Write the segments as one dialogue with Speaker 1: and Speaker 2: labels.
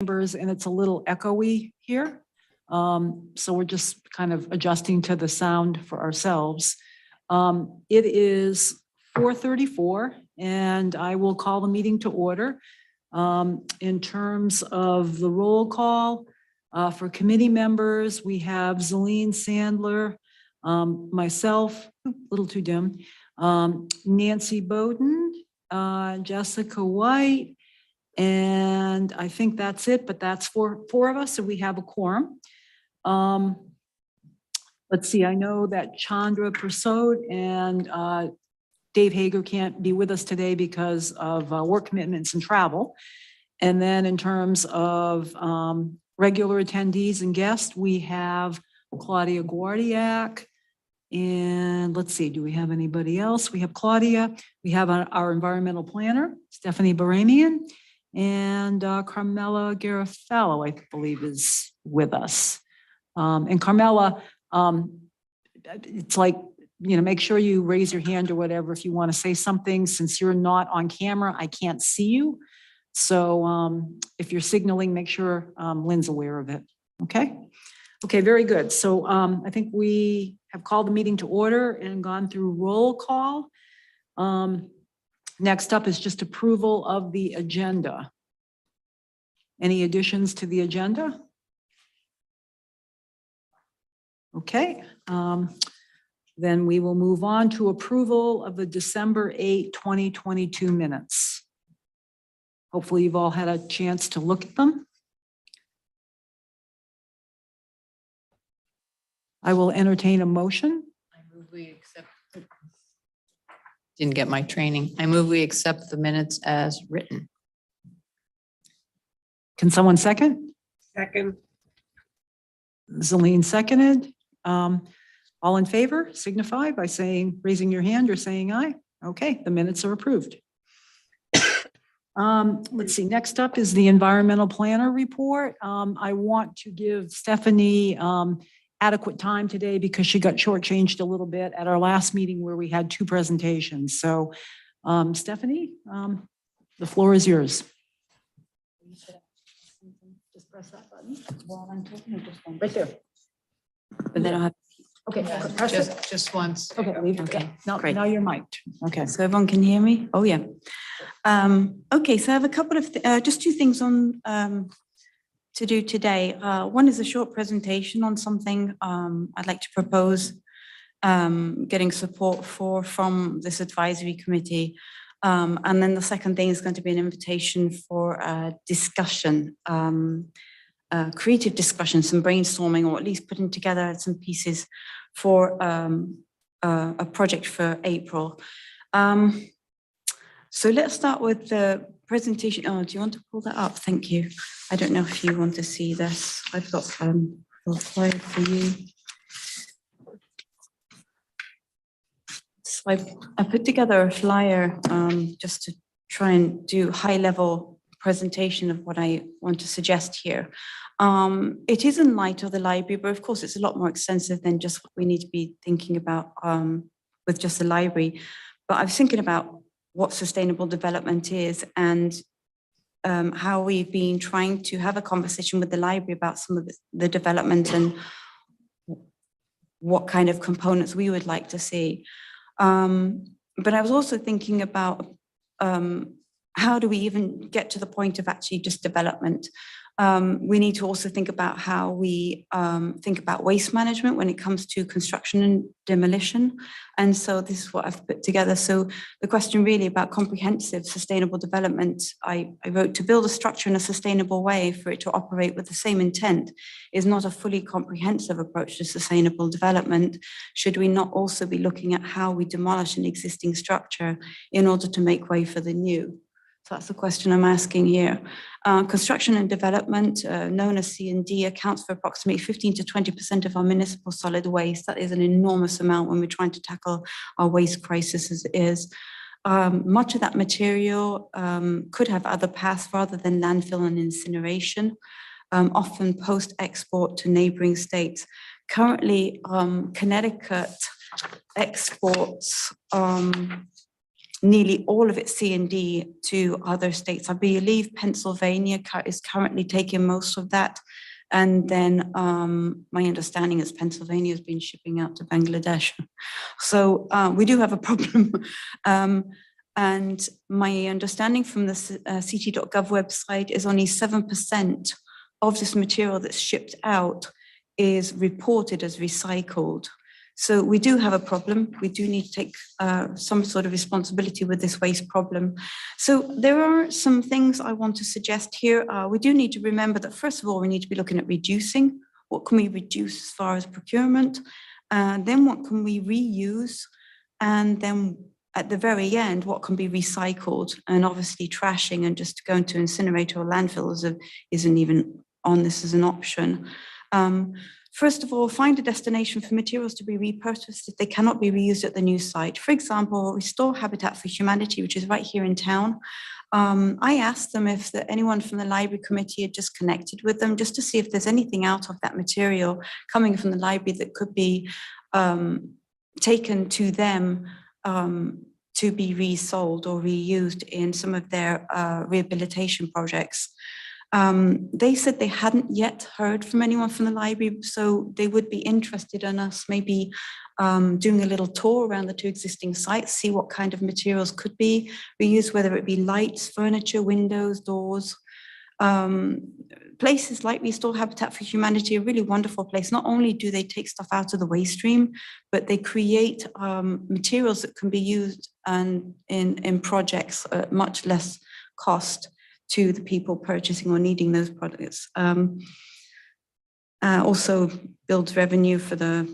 Speaker 1: chambers and it's a little echoey here. So we're just kind of adjusting to the sound for ourselves. It is 4:34 and I will call the meeting to order. In terms of the roll call, for committee members, we have Zelene Sandler, myself, a little too dim, Nancy Bowden, Jessica White, and I think that's it, but that's four of us, so we have a quorum. Let's see, I know that Chandra Prasad and Dave Hager can't be with us today because of work commitments and travel. And then in terms of regular attendees and guests, we have Claudia Guardiak. And let's see, do we have anybody else? We have Claudia. We have our environmental planner, Stephanie Baramian, and Carmela Garofalo, I believe, is with us. And Carmela, it's like, make sure you raise your hand or whatever if you want to say something. Since you're not on camera, I can't see you. So if you're signaling, make sure Lynn's aware of it. Okay? Okay, very good. So I think we have called the meeting to order and gone through roll call. Next up is just approval of the agenda. Any additions to the agenda? Okay. Then we will move on to approval of the December 8, 2022 minutes. Hopefully you've all had a chance to look at them. I will entertain a motion.
Speaker 2: I move we accept. Didn't get my training. I move we accept the minutes as written.
Speaker 1: Can someone second?
Speaker 3: Second.
Speaker 1: Zelene seconded. All in favor, signify by saying, raising your hand or saying aye. Okay, the minutes are approved. Let's see, next up is the environmental planner report. I want to give Stephanie adequate time today because she got shortchanged a little bit at our last meeting where we had two presentations. So Stephanie, the floor is yours. Just press that button while I'm talking or just one? Right there.
Speaker 4: But then I'll have.
Speaker 1: Okay, press it.
Speaker 2: Just once.
Speaker 1: Okay, leave it.
Speaker 4: Okay,
Speaker 1: Now,
Speaker 4: great.
Speaker 1: now you're mic'd. Okay.
Speaker 4: So everyone can hear me? Oh, yeah. Okay, so I have a couple of, just two things on to do today. One is a short presentation on something I'd like to propose getting support from this advisory committee. And then the second thing is going to be an invitation for a discussion, creative discussion, some brainstorming, or at least putting together some pieces for a project for April. So let's start with the presentation. Oh, do you want to pull that up? Thank you. I don't know if you want to see this. I've got a slide for you. So I put together a flyer just to try and do high-level presentation of what I want to suggest here. It is in light of the library, but of course it's a lot more extensive than just what we need to be thinking about with just the library. But I was thinking about what sustainable development is and how we've been trying to have a conversation with the library about some of the development and what kind of components we would like to see. But I was also thinking about how do we even get to the point of actually just development? We need to also think about how we think about waste management when it comes to construction and demolition. And so this is what I've put together. So the question really about comprehensive sustainable development, I wrote to build a structure in a sustainable way for it to operate with the same intent is not a fully comprehensive approach to sustainable development. Should we not also be looking at how we demolish an existing structure in order to make way for the new? So that's the question I'm asking here. Construction and development, known as C&D, accounts for approximately 15 to 20% of our municipal solid waste. That is an enormous amount when we're trying to tackle our waste crisis as it is. Much of that material could have other paths rather than landfill and incineration, often post-export to neighboring states. Currently, Connecticut exports nearly all of its C&D to other states. I believe Pennsylvania is currently taking most of that. And then my understanding is Pennsylvania has been shipping out to Bangladesh. So we do have a problem. And my understanding from the ct.gov website is only 7% of this material that's shipped out is reported as recycled. So we do have a problem. We do need to take some sort of responsibility with this waste problem. So there are some things I want to suggest here. We do need to remember that, first of all, we need to be looking at reducing. What can we reduce as far as procurement? Then what can we reuse? And then at the very end, what can be recycled? And obviously trashing and just going to incinerator or landfill isn't even on this as an option. First of all, find a destination for materials to be repurposed if they cannot be reused at the new site. For example, Restore Habitat for Humanity, which is right here in town. I asked them if anyone from the library committee had just connected with them, just to see if there's anything out of that material coming from the library that could be taken to them to be resold or reused in some of their rehabilitation projects. They said they hadn't yet heard from anyone from the library, so they would be interested in us maybe doing a little tour around the 2 existing sites, see what kind of materials could be reused, whether it be lights, furniture, windows, doors. Places like Restore Habitat for Humanity are a really wonderful place. Not only do they take stuff out of the waste stream, but they create materials that can be used in projects at much less cost to the people purchasing or needing those products. Also builds revenue for the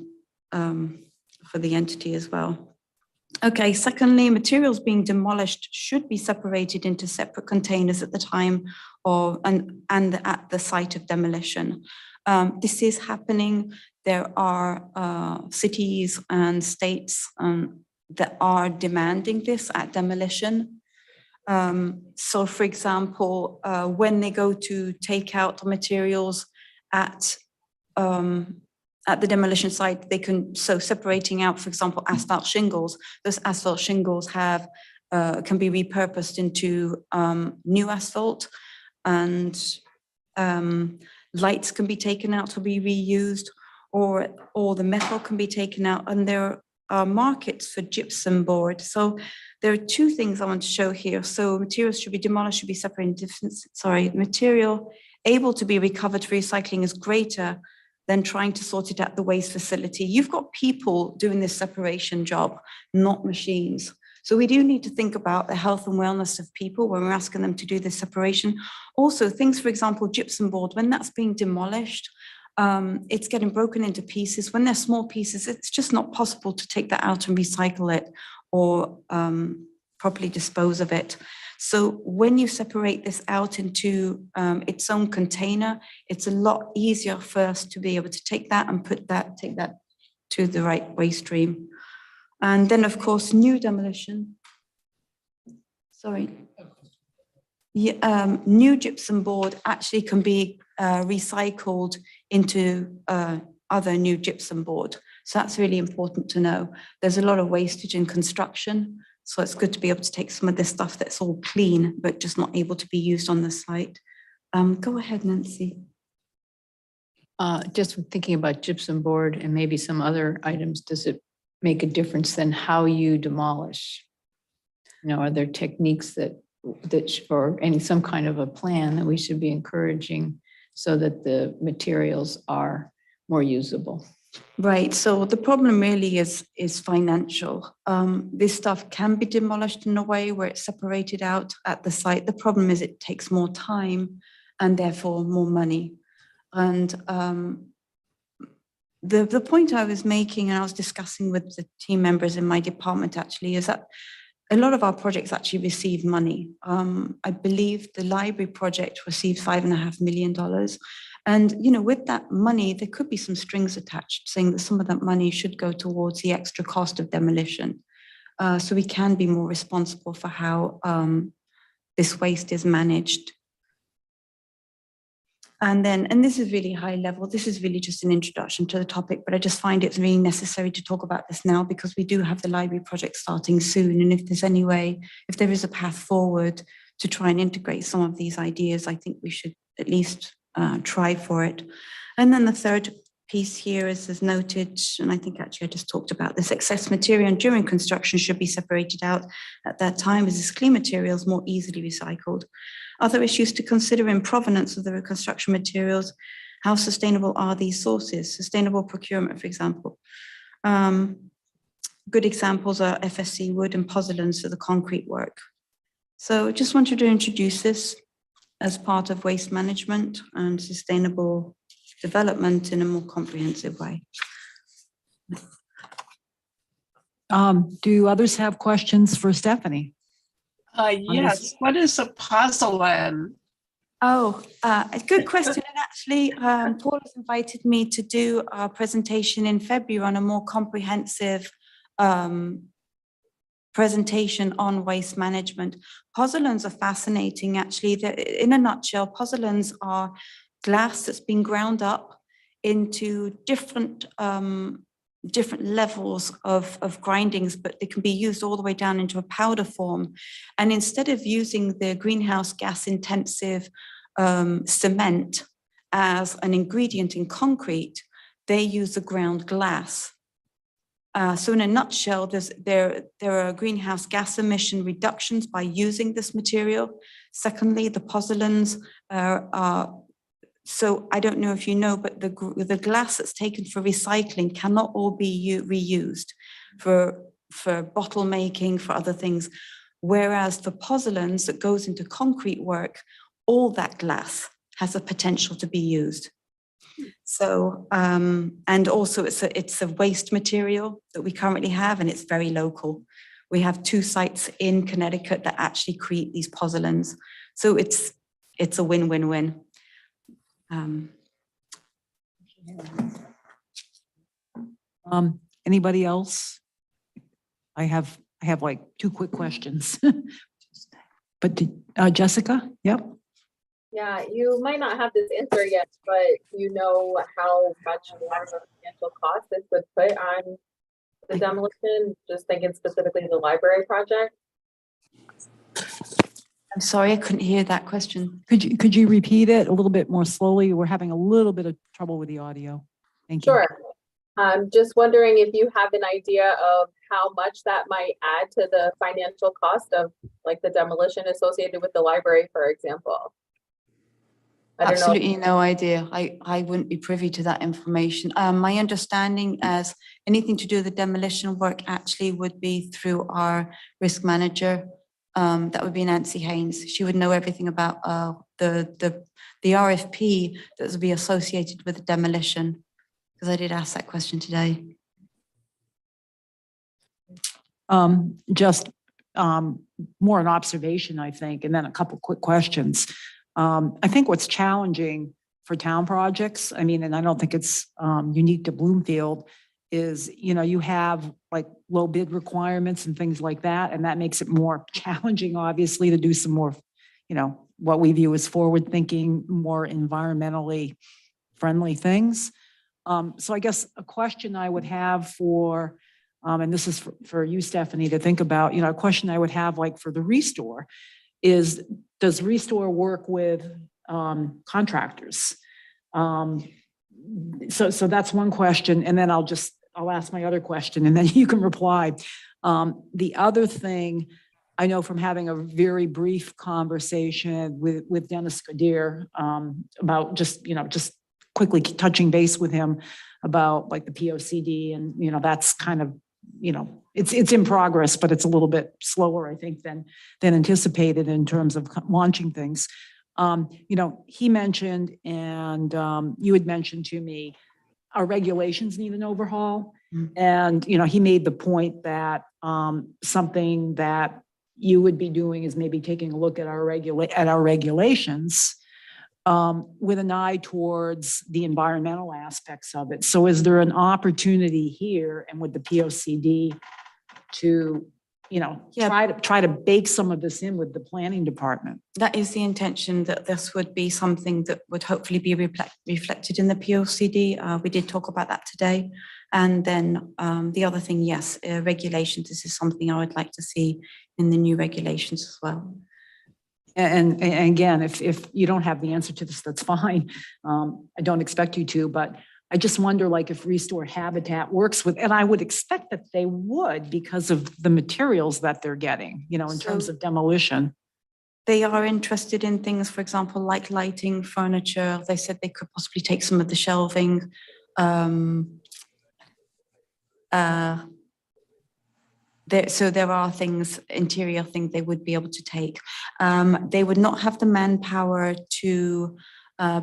Speaker 4: entity as well. Okay, secondly, materials being demolished should be separated into separate containers at the time of and at the site of demolition. This is happening. There are cities and states that are demanding this at demolition. So for example, when they go to take out the materials at the demolition site, they can, so separating out, for example, asphalt shingles, those asphalt shingles have, can be repurposed into new asphalt, and lights can be taken out to be reused, or the metal can be taken out, and there are markets for gypsum board. So there are 2 things I want to show here. So materials should be demolished, should be separated in different, material able to be recovered for recycling is greater than trying to sort it at the waste facility. You've got people doing this separation job, not machines. So we do need to think about the health and wellness of people when we're asking them to do this separation. Also things, for example, gypsum board, when that's being demolished, it's getting broken into pieces. When they're small pieces, it's just not possible to take that out and recycle it or properly dispose of it. So when you separate this out into its own container, it's a lot easier for us to be able to take that and take that to the right waste stream. And then of course, new demolition. New gypsum board actually can be recycled into other new gypsum board. So that's really important to know. There's a lot of wastage in construction. So it's good to be able to take some of this stuff that's all clean, but just not able to be used on the site. Go ahead, Nancy.
Speaker 2: Just thinking about gypsum board and maybe some other items, does it make a difference then how you demolish? Are there techniques that or some kind of a plan that we should be encouraging so that the materials are more usable?
Speaker 4: Right. So the problem really is financial. This stuff can be demolished in a way where it's separated out at the site. The problem is it takes more time and therefore more money. And the point I was making, and I was discussing with the team members in my department actually, is that a lot of our projects actually receive money. I believe the library project received $5.5 million. And, with that money, there could be some strings attached saying that some of that money should go towards the extra cost of demolition. So we can be more responsible for how this waste is managed. And this is really high level. This is really just an introduction to the topic, but I just find it's really necessary to talk about this now because we do have the library project starting soon. And if there's any way, if there is a path forward to try and integrate some of these ideas, I think we should at least try for it. And then the third piece here is as noted, and I think actually I just talked about this, excess material during construction should be separated out at that time as this clean materials more easily recycled. Other issues to consider in provenance of the construction materials, how sustainable are these sources? Sustainable procurement, for example. Good examples are FSC wood and pozzolans for the concrete work. So just wanted to introduce this as part of waste management and sustainable development in a more comprehensive way.
Speaker 1: Do others have questions for Stephanie?
Speaker 3: Yes. What is a pozzolan?
Speaker 4: Oh, a good question. And actually, Paul has invited me to do a presentation in February on a more comprehensive presentation on waste management. Pozzolans are fascinating, actually. In a nutshell, pozzolans are glass that's been ground up into different levels of grindings, but they can be used all the way down into a powder form. And instead of using the greenhouse gas intensive cement as an ingredient in concrete, they use the ground glass. So in a nutshell, there are greenhouse gas emission reductions by using this material. Secondly, the pozzolans are so I don't know if you know, but the glass that's taken for recycling cannot all be reused for bottle making, for other things. Whereas the pozzolans that goes into concrete work, all that glass has a potential to be used. So, and also it's a waste material that we currently have, and it's very local. We have 2 sites in Connecticut that actually create these pozzolans. So it's a win-win-win.
Speaker 1: Anybody else? I have like 2 quick questions. But Jessica? Yep.
Speaker 5: Yeah, you might not have this answer yet, but you know how much more of a financial cost this would put on the demolition, just thinking specifically the library project?
Speaker 4: I'm sorry, I couldn't hear that question.
Speaker 1: Could you repeat it a little bit more slowly? We're having a little bit of trouble with the audio. Thank you.
Speaker 5: Sure. I'm just wondering if you have an idea of how much that might add to the financial cost of like the demolition associated with the library, for example. I don't know.
Speaker 4: Absolutely no idea. I wouldn't be privy to that information. My understanding as anything to do with the demolition work actually would be through our risk manager. That would be Nancy Haynes. She would know everything about the RFP that would be associated with the demolition, because I did ask that question today.
Speaker 1: Just more an observation, I think, and then a couple quick questions. I think what's challenging for town projects, I mean, and I don't think it's unique to Bloomfield, is, you know, you have like low bid requirements and things like that, and that makes it more challenging, obviously, to do some more, you know, what we view as forward-thinking, more environmentally friendly things. So I guess a question I would have for, and this is for you, Stephanie, to think about, you know, a question I would have like for the Restore is, does Restore work with contractors? So that's one question, and then I'll ask my other question, and then you can reply. The other thing, I know from having a very brief conversation with Dennis Kadir about just quickly touching base with him about like the POCD, and, you know, that's kind of, you know, it's in progress, but it's a little bit slower, I think, than anticipated in terms of launching things. You know, he mentioned, and you had mentioned to me, our regulations need an overhaul. Mm-hmm. And, you know, he made the point that something that you would be doing is maybe taking a look at our regulations with an eye towards the environmental aspects of it. So is there an opportunity here and with the POCD to,
Speaker 4: Yeah.
Speaker 1: try to bake some of this in with the planning department.
Speaker 4: That is the intention, that this would be something that would hopefully be reflected in the POCD. We did talk about that today. And then the other thing, yes, regulations. This is something I would like to see in the new regulations as well.
Speaker 1: And again, if you don't have the answer to this, that's fine. I don't expect you to, but I just wonder, like, if Restore Habitat works with, and I would expect that they would because of the materials that they're getting, in terms
Speaker 4: So-
Speaker 1: of demolition.
Speaker 4: They are interested in things, for example, like lighting, furniture. They said they could possibly take some of the shelving. So there are things, interior things they would be able to take. They would not have the manpower to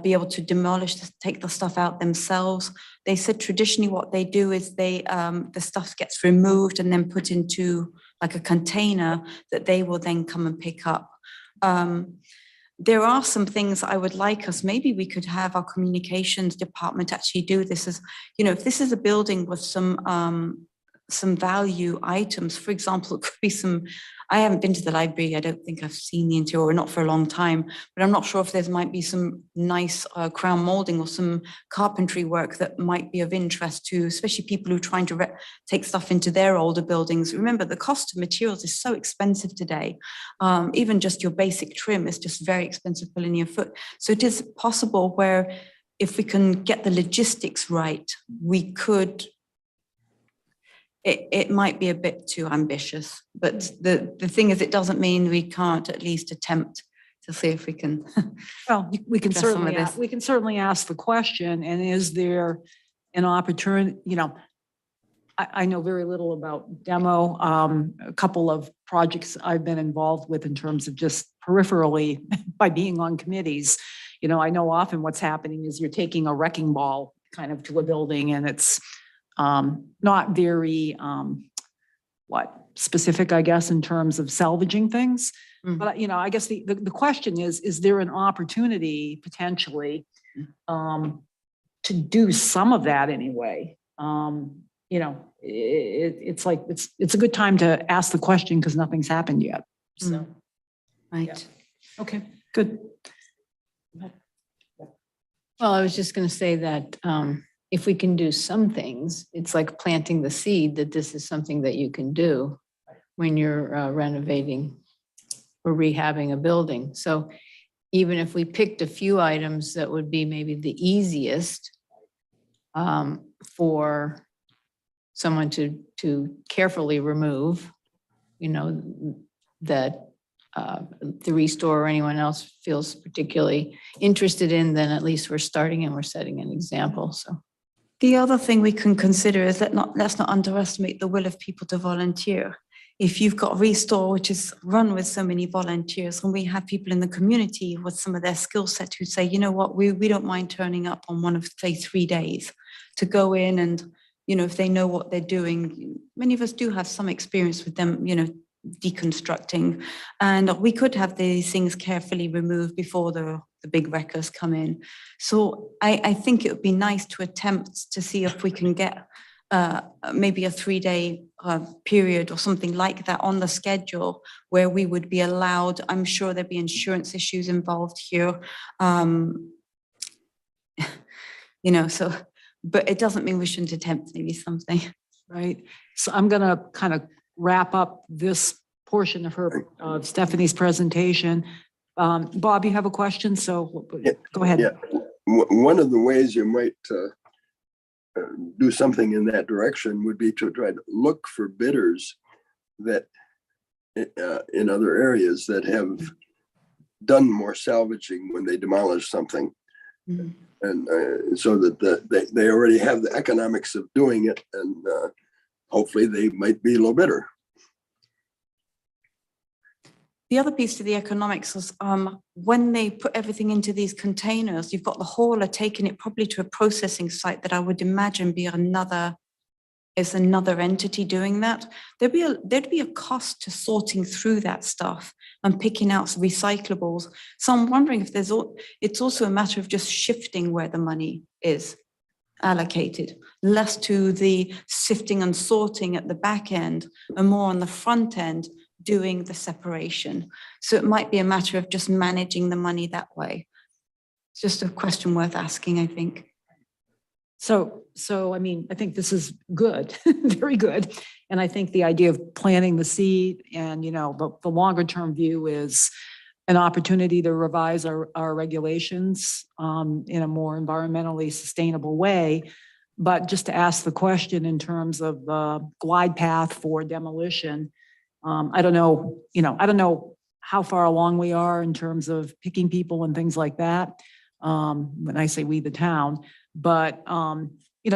Speaker 4: be able to demolish, take the stuff out themselves. They said traditionally what they do is the stuff gets removed and then put into like a container that they will then come and pick up. There are some things I would like us, maybe we could have our communications department actually do this as, if this is a building with some value items, for example, it could be I haven't been to the library. I don't think I've seen the interior, or not for a long time, but I'm not sure if there might be some nice crown molding or some carpentry work that might be of interest to, especially people who are trying to take stuff into their older buildings. Remember, the cost of materials is so expensive today. Even just your basic trim is just very expensive per linear foot. So it is possible where if we can get the logistics right, we could. It might be a bit too ambitious, but the thing is, it doesn't mean we can't at least attempt to see if we can.
Speaker 1: Well, we can
Speaker 4: Address some of
Speaker 1: certainly,
Speaker 4: this.
Speaker 1: we can certainly ask the question, and is there an opportunity, I know very little about demo. A couple of projects I've been involved with in terms of just peripherally by being on committees. I know often what's happening is you're taking a wrecking ball kind of to a building, and it's not very, specific, I guess, in terms of salvaging things.
Speaker 4: Mm.
Speaker 1: But, I guess the question is there an opportunity potentially to do some of that anyway? It's like, it's a good time to ask the question because nothing's happened yet. So,
Speaker 4: Right.
Speaker 1: okay, good.
Speaker 2: Well, I was just going to say that if we can do some things, it's like planting the seed that this is something that you can do when you're renovating or rehabbing a building. So even if we picked a few items that would be maybe the easiest for someone to carefully remove, that the Restore or anyone else feels particularly interested in, then at least we're starting and we're setting an example. So
Speaker 4: The other thing we can consider is let's not underestimate the will of people to volunteer. If you've got Restore, which is run with so many volunteers, and we have people in the community with some of their skill set who say, you know what, we don't mind turning up on one of, say, 3 days to go in and, if they know what they're doing. Many of us do have some experience with them, deconstructing, and we could have these things carefully removed before the big wreckers come in. So I think it would be nice to attempt to see if we can get maybe a 3-day period or something like that on the schedule where we would be allowed. I'm sure there'd be insurance issues involved here. So, but it doesn't mean we shouldn't attempt maybe something.
Speaker 1: Right. So I'm going to kind of wrap up this portion of Stephanie's presentation. Bob, you have a question, so go ahead.
Speaker 6: Yeah, one of the ways you might do something in that direction would be to try to look for bidders that in other areas that have done more salvaging when they demolish something.
Speaker 4: Mhm.
Speaker 6: And so that they already have the economics of doing it, and hopefully they might be a little bidder.
Speaker 4: The other piece to the economics is when they put everything into these containers, you've got the hauler taking it probably to a processing site that I would imagine be another entity doing that. There'd be a cost to sorting through that stuff and picking out recyclables. So I'm wondering if it's also a matter of just shifting where the money is. allocated, less to the sifting and sorting at the back end, and more on the front end doing the separation. So it might be a matter of just managing the money that way. It's just a question worth asking, I think.
Speaker 1: So I mean, I think this is good, very good. And I think the idea of planting the seed and, the longer term view is an opportunity to revise our regulations in a more environmentally sustainable way. But just to ask the question in terms of the glide path for demolition, I don't know how far along we are in terms of picking people and things like that. When I say we, the town, but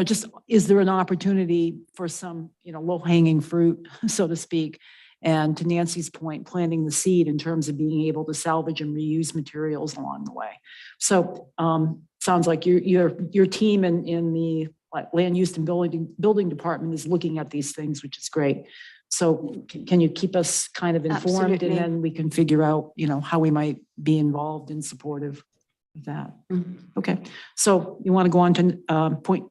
Speaker 1: just is there an opportunity for some, low hanging fruit, so to speak? And to Nancy's point, planting the seed in terms of being able to salvage and reuse materials along the way. So sounds like your team in the land use and building department is looking at these things, which is great. So can you keep us kind of informed?
Speaker 4: Absolutely.
Speaker 1: And then we can figure out, how we might be involved and supportive of that. Okay. So you want to go on to point,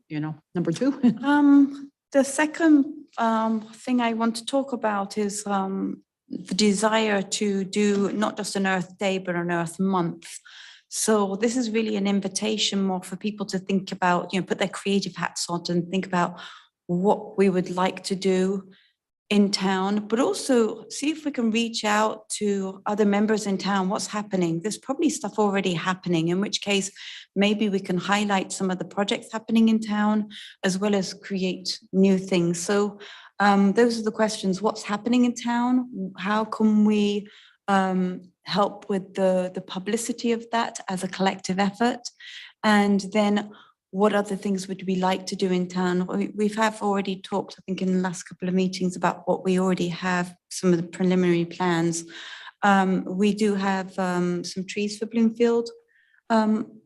Speaker 1: number 2?
Speaker 4: The second thing I want to talk about is the desire to do not just an Earth Day, but an Earth Month. So this is really an invitation more for people to think about, put their creative hats on and think about what we would like to do in town, but also see if we can reach out to other members in town. What's happening? There's probably stuff already happening, in which case maybe we can highlight some of the projects happening in town as well as create new things. So those are the questions. What's happening in town? How can we help with the publicity of that as a collective effort? And then what other things would we like to do in town? We have already talked, I think, in the last couple of meetings about what we already have, some of the preliminary plans. We do have some trees for Bloomfield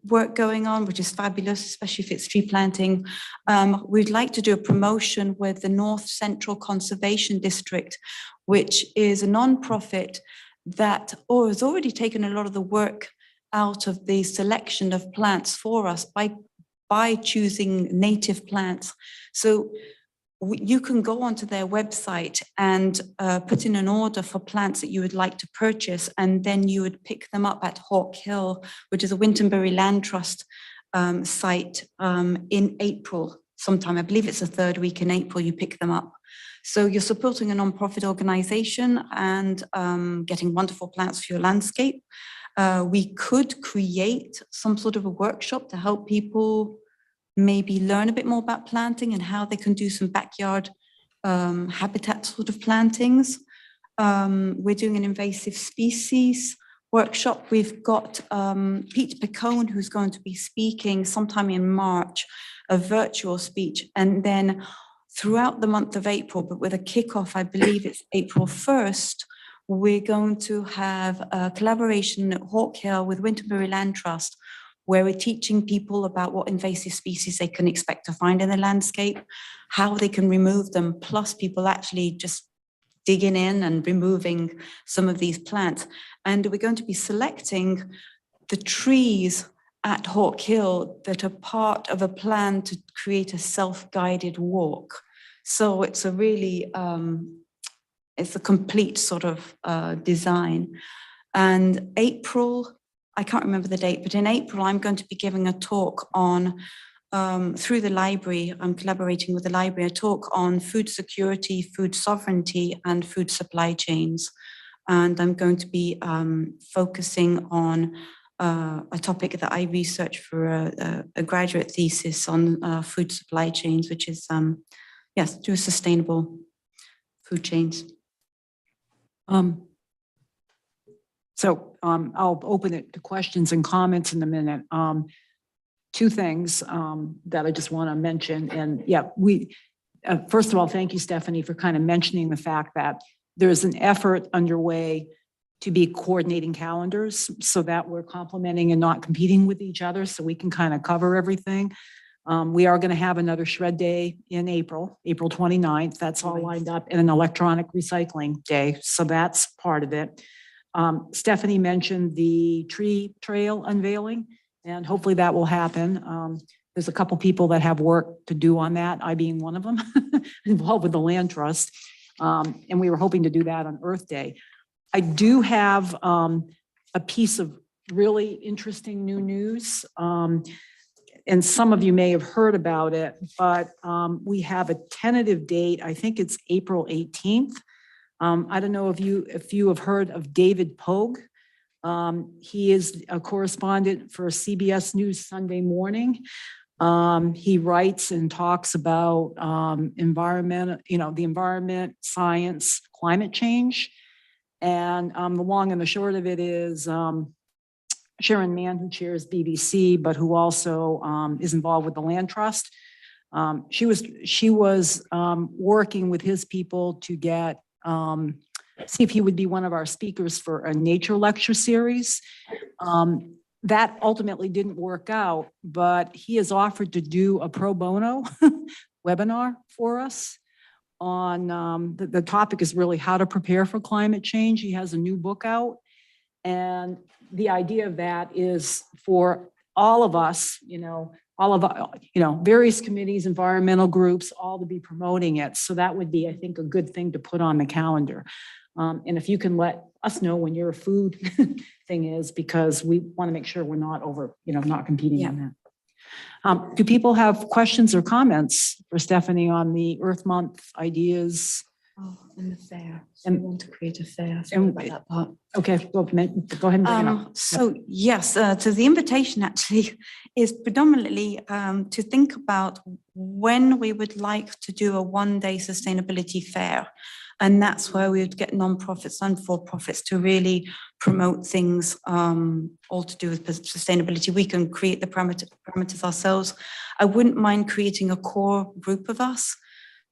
Speaker 4: work going on, which is fabulous, especially if it's tree planting. We'd like to do a promotion with the North Central Conservation District, which is a non-profit that has already taken a lot of the work out of the selection of plants for us by choosing native plants. So you can go onto their website and put in an order for plants that you would like to purchase, and then you would pick them up at Hawk Hill, which is a Winterberry Land Trust site in April sometime. I believe it's the third week in April you pick them up. So you're supporting a non-profit organization and getting wonderful plants for your landscape. We could create some sort of a workshop to help people maybe learn a bit more about planting and how they can do some backyard habitat sort of plantings. We're doing an invasive species workshop. We've got Pete Picone, who's going to be speaking sometime in March, a virtual speech. And then throughout the month of April, but with a kickoff, I believe it's April 1st, we're going to have a collaboration at Hawk Hill with Winterberry Land Trust, where we're teaching people about what invasive species they can expect to find in the landscape, how they can remove them, plus people actually just digging in and removing some of these plants. And we're going to be selecting the trees at Hawk Hill that are part of a plan to create a self-guided walk. So it's a really, it's a complete sort of design. And April, I can't remember the date, but in April, I'm going to be giving a talk on, through the library, I'm collaborating with the library, a talk on food security, food sovereignty, and food supply chains. And I'm going to be focusing on a topic that I researched for a graduate thesis on food supply chains, which is, yes, do sustainable food chains.
Speaker 1: So I'll open it to questions and comments in a minute. Two things that I just want to mention. And yeah, first of all, thank you, Stephanie, for kind of mentioning the fact that there's an effort underway to be coordinating calendars so that we're complementing and not competing with each other, so we can kind of cover everything. We are going to have another shred day in April 29th. That's all lined up, and an electronic recycling day. So that's part of it. Stephanie mentioned the tree trail unveiling, and hopefully that will happen. there's a couple people that have work to do on that, I being one of them, involved with the land trust. And we were hoping to do that on Earth Day. I do have a piece of really interesting new news. And some of you may have heard about it, but we have a tentative date. I think it's April 18th. I don't know if you have heard of David Pogue. He is a correspondent for CBS News Sunday Morning. He writes and talks about environment, the environment, science, climate change. And the long and the short of it is Sharon Mann, who chairs BBC, but who also is involved with the Land Trust. She was working with his people to get see if he would be one of our speakers for a nature lecture series. That ultimately didn't work out, but he has offered to do a pro bono webinar for us on the topic is really how to prepare for climate change. He has a new book out, and the idea of that is for all of us, various committees, environmental groups, all to be promoting it. So that would be, I think, a good thing to put on the calendar. And if you can let us know when your food thing is, because we want to make sure we're not not competing on that. Do people have questions or comments for Stephanie on the Earth Month ideas?
Speaker 4: Oh, and the fair.
Speaker 1: And-
Speaker 4: We want to create a fair. Sorry
Speaker 1: and-
Speaker 4: about that part.
Speaker 1: Okay, go ahead and bring it up.
Speaker 4: So yes, so the invitation actually is predominantly to think about when we would like to do a one-day sustainability fair. And that's where we would get nonprofits and for-profits to really promote things all to do with sustainability. We can create the parameters ourselves. I wouldn't mind creating a core group of us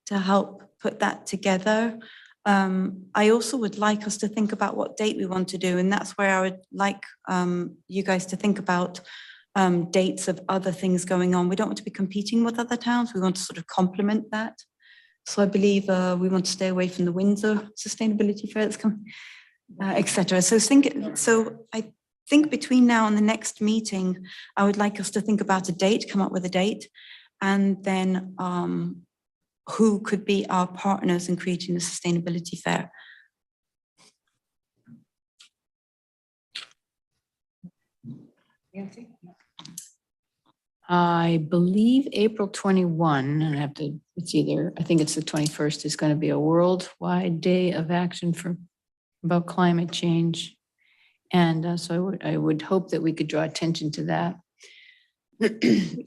Speaker 4: to help put that together. I also would like us to think about what date we want to do, and that's where I would like you guys to think about dates of other things going on. We don't want to be competing with other towns. We want to sort of complement that. So I believe we want to stay away from the Windsor Sustainability Fair that's coming, et cetera. So I think between now and the next meeting, I would like us to think about a date, come up with a date, and then who could be our partners in creating the sustainability fair.
Speaker 2: I believe April 21, and I think it's the 21st, is going to be a worldwide day of action about climate change. And so I would hope that we could draw attention to that.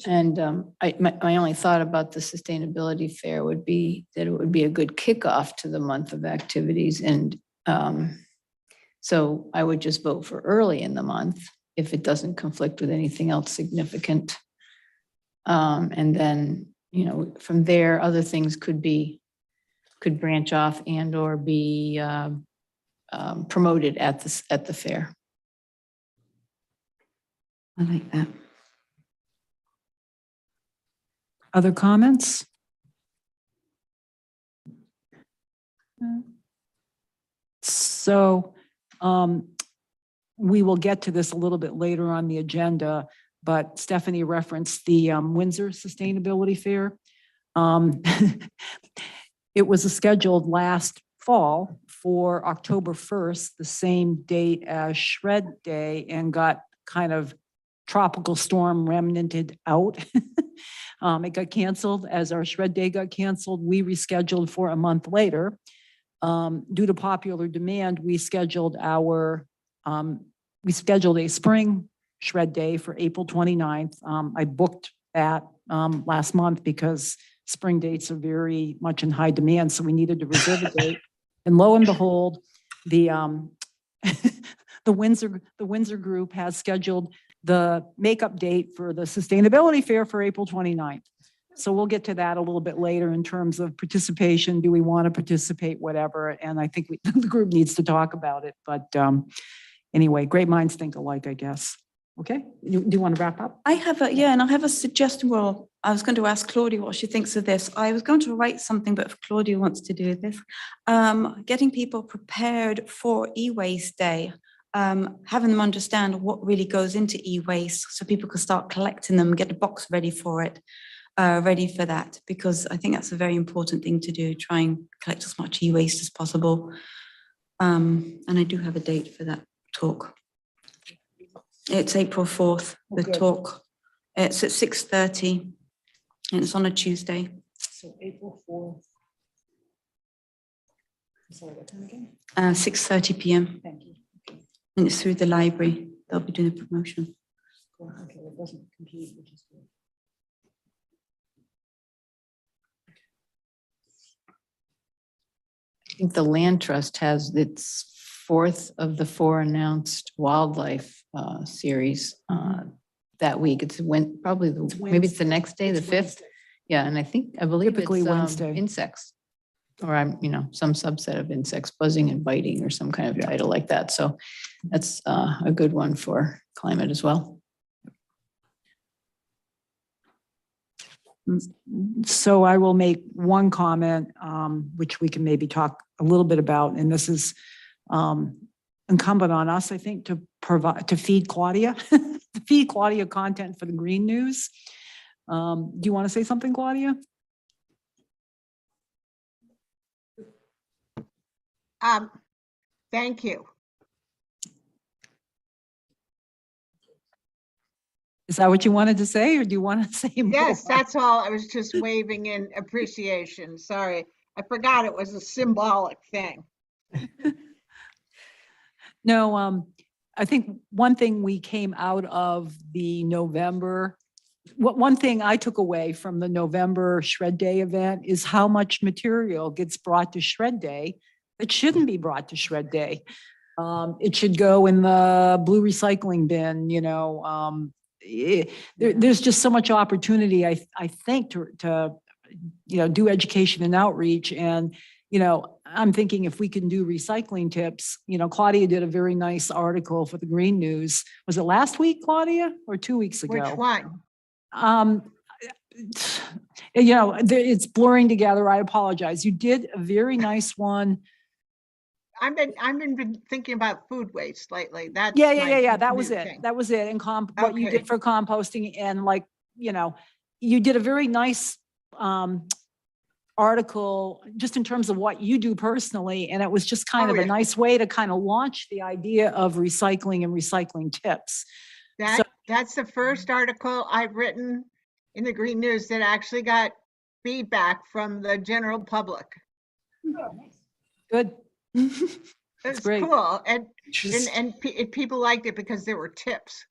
Speaker 2: And my only thought about the sustainability fair would be that it would be a good kickoff to the month of activities. And so I would just vote for early in the month if it doesn't conflict with anything else significant. And then, from there, other things could branch off and or be promoted at the fair.
Speaker 4: I like that.
Speaker 1: Other comments? So we will get to this a little bit later on the agenda, but Stephanie referenced the Windsor Sustainability Fair. It was scheduled last fall for October 1st, the same date as Shred Day, and got kind of tropical storm remnanted out. It got canceled. As our Shred Day got canceled, we rescheduled for a month later. Due to popular demand, we scheduled a spring Shred Day for April 29th. I booked that last month because spring dates are very much in high demand, so we needed to reserve a date. And lo and behold, the Windsor group has scheduled the makeup date for the sustainability fair for April 29th. So we'll get to that a little bit later in terms of participation. Do we want to participate, whatever? And I think the group needs to talk about it. But anyway, great minds think alike, I guess. Okay, do you want to wrap up?
Speaker 4: I have a suggestion. Well, I was going to ask Claudia what she thinks of this. I was going to write something, but if Claudia wants to do this, getting people prepared for e-waste day. having them understand what really goes into e-waste so people can start collecting them, get a box ready for it, ready for that, because I think that's a very important thing to do, try and collect as much e-waste as possible. And I do have a date for that talk. It's April 4th, the talk. It's at 6:30 and it's on a Tuesday.
Speaker 1: So April 4th. Sorry, what time again?
Speaker 4: 6:30 p.m.
Speaker 1: Thank you.
Speaker 4: and it's through the library. They'll be doing a promotion.
Speaker 1: Cool. Okay, it doesn't compete, which is good.
Speaker 2: I think the Land Trust has its fourth of the 4 announced wildlife series that week. It's when probably the, maybe it's the next day, the 5th.
Speaker 1: Wednesday.
Speaker 2: Yeah, and I believe
Speaker 1: Typically
Speaker 2: it's
Speaker 1: Wednesday.
Speaker 2: insects, or some subset of insects, buzzing and biting, or some kind of title like that. So that's a good one for climate as well.
Speaker 1: So I will make one comment, which we can maybe talk a little bit about, and this is incumbent on us, I think, to provide, to feed Claudia, to feed Claudia content for the Green News. Do you want to say something, Claudia?
Speaker 7: Thank you.
Speaker 1: Is that what you wanted to say, or do you want to say more?
Speaker 7: Yes, that's all. I was just waving in appreciation. Sorry. I forgot it was a symbolic thing.
Speaker 1: No, I think one thing we came out of the November, one thing I took away from the November Shred Day event is how much material gets brought to Shred Day that shouldn't be brought to Shred Day. It should go in the blue recycling bin, there's just so much opportunity, I think, to do education and outreach. And, I'm thinking if we can do recycling tips, Claudia did a very nice article for the Green News. Was it last week, Claudia, or 2 weeks ago?
Speaker 7: Which one?
Speaker 1: It's blurring together. I apologize. You did a very nice one.
Speaker 7: I've been thinking about food waste lately. That's
Speaker 1: Yeah. That was
Speaker 7: new
Speaker 1: it.
Speaker 7: thing.
Speaker 1: That was it. And what you
Speaker 7: Okay.
Speaker 1: did for composting, and you did a very nice article just in terms of what you do personally. And it was just kind
Speaker 7: Oh,
Speaker 1: of a
Speaker 7: yeah.
Speaker 1: nice way to kind of launch the idea of recycling and recycling tips.
Speaker 7: That's the first article I've written in the Green News that actually got feedback from the general public.
Speaker 1: Good.
Speaker 7: It's
Speaker 1: great.
Speaker 7: cool. And people liked it because there were tips.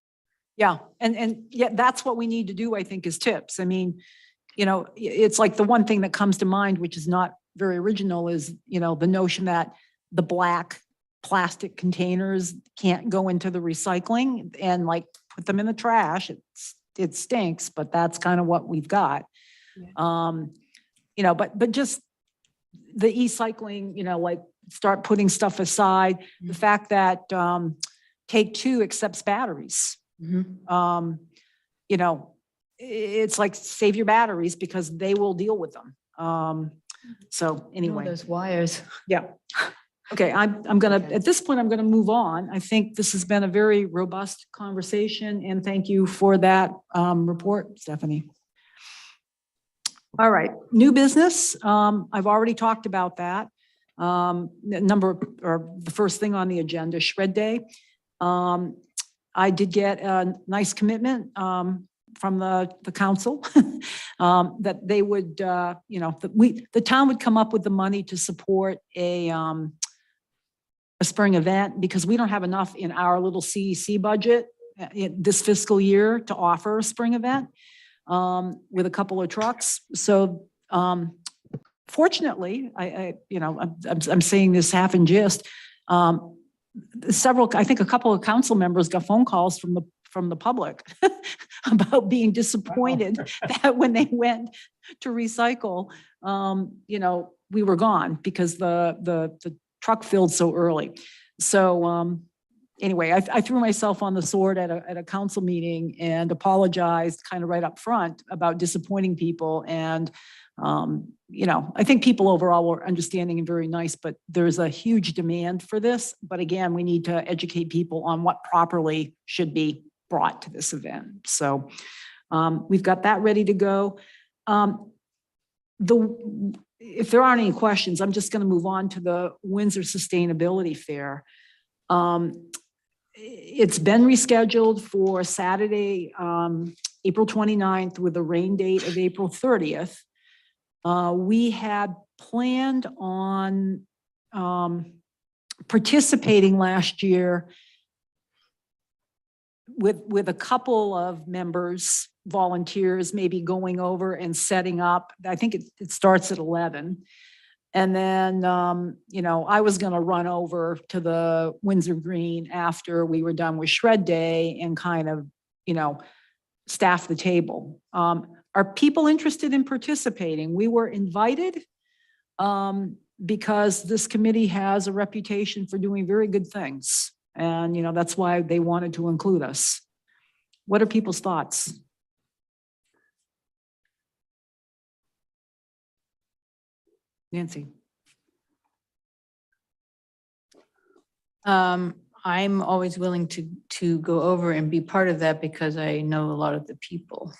Speaker 1: Yeah. And yeah, that's what we need to do, I think, is tips. I mean, it's like the one thing that comes to mind, which is not very original, is, the notion that the black plastic containers can't go into the recycling and put them in the trash. It stinks, but that's kind of what we've got.
Speaker 7: Yeah.
Speaker 1: But just the e-cycling, start putting stuff aside. The fact that Take Two accepts batteries. It's like save your batteries because they will deal with them. So anyway.
Speaker 2: Those wires.
Speaker 1: Yeah. Okay, at this point, I'm gonna move on. I think this has been a very robust conversation, and thank you for that report, Stephanie. All right, new business. I've already talked about that. The first thing on the agenda, Shred Day. I did get a nice commitment from the council that they would, the town would come up with the money to support a spring event, because we don't have enough in our little CEC budget this fiscal year to offer a spring event with a couple of trucks. So fortunately, I'm saying this half in jest. I think a couple of council members got phone calls from the public about being disappointed that when they went to recycle, we were gone because the truck filled so early. So anyway, I threw myself on the sword at a council meeting and apologized kind of right up front about disappointing people. And, you know, I think people overall were understanding and very nice, but there's a huge demand for this. But again, we need to educate people on what properly should be brought to this event. So we've got that ready to go. If there aren't any questions, I'm just going to move on to the Windsor Sustainability Fair. It's been rescheduled for Saturday, April 29th with a rain date of April 30th. We had planned on participating last year with a couple of members, volunteers, maybe going over and setting up. I think it starts at 11. And then, you know, I was going to run over to the Windsor Green after we were done with Shred Day and kind of, you know, staff the table. Are people interested in participating? We were invited because this committee has a reputation for doing very good things. And, you know, that's why they wanted to include us. What are people's thoughts? Nancy.
Speaker 2: I'm always willing to go over and be part of that because I know a lot of the people.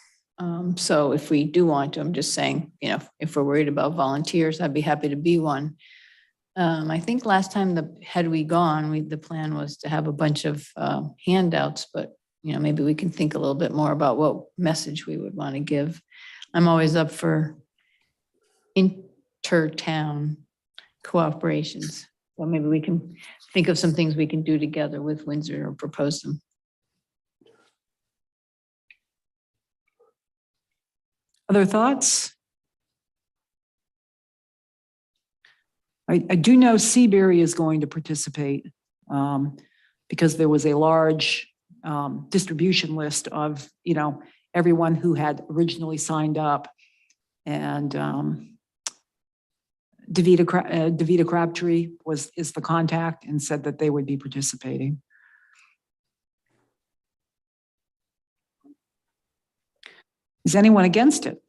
Speaker 2: So if we do want to, I'm just saying, you know, if we're worried about volunteers, I'd be happy to be one. I think last time had we gone, the plan was to have a bunch of handouts, but you know, maybe we can think a little bit more about what message we would want to give. I'm always up for inter-town cooperations. So maybe we can think of some things we can do together with Windsor or propose them.
Speaker 1: Other thoughts? I do know Seabury is going to participate because there was a large distribution list of, you know, everyone who had originally signed up. And Davita Crabtree is the contact and said that they would be participating. Is anyone against it?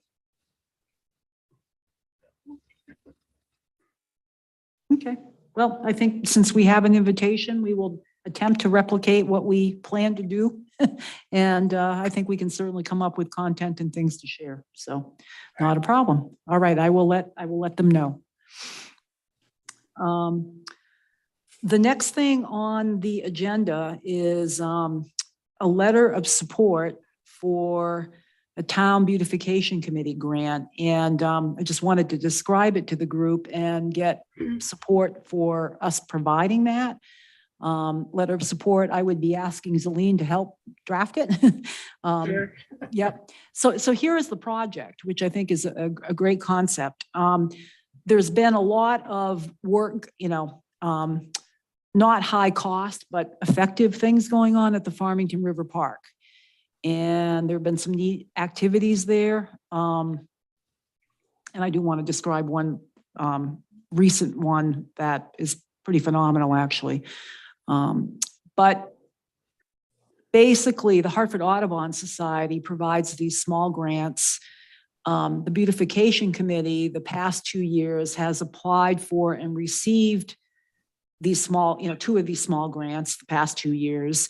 Speaker 1: Okay, well, I think since we have an invitation, we will attempt to replicate what we plan to do. And I think we can certainly come up with content and things to share. So not a problem. All right, I will let them know. The next thing on the agenda is a letter of support for a town beautification committee grant. And I just wanted to describe it to the group and get support for us providing that. Letter of support, I would be asking Zelene to help draft it.
Speaker 3: Sure.
Speaker 1: Yep. So here is the project, which I think is a great concept. There's been a lot of work, you know, not high cost, but effective things going on at the Farmington River Park. And there have been some neat activities there. And I do want to describe one recent one that is pretty phenomenal, actually. But basically, the Hartford Audubon Society provides these small grants. The Beautification Committee, the past 2 years, has applied for and received these small, you know, 2 of these small grants the past 2 years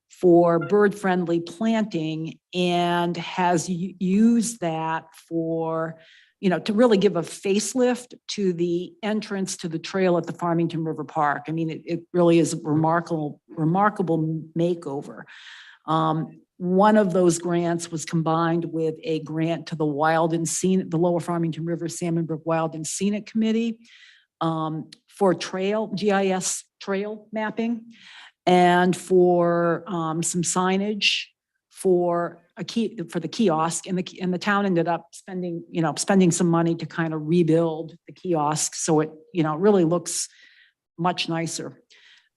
Speaker 1: for bird-friendly planting, and has used that for, you know, to really give a facelift to the entrance to the trail at the Farmington River Park. I mean, it really is a remarkable makeover. One of those grants was combined with a grant to the Wild and Scenic, the Lower Farmington River Salmon Brook Wild and Scenic Committee for GIS trail mapping, and for some signage for the kiosk, and the town ended up spending some money to kind of rebuild the kiosk so it, you know, really looks much nicer.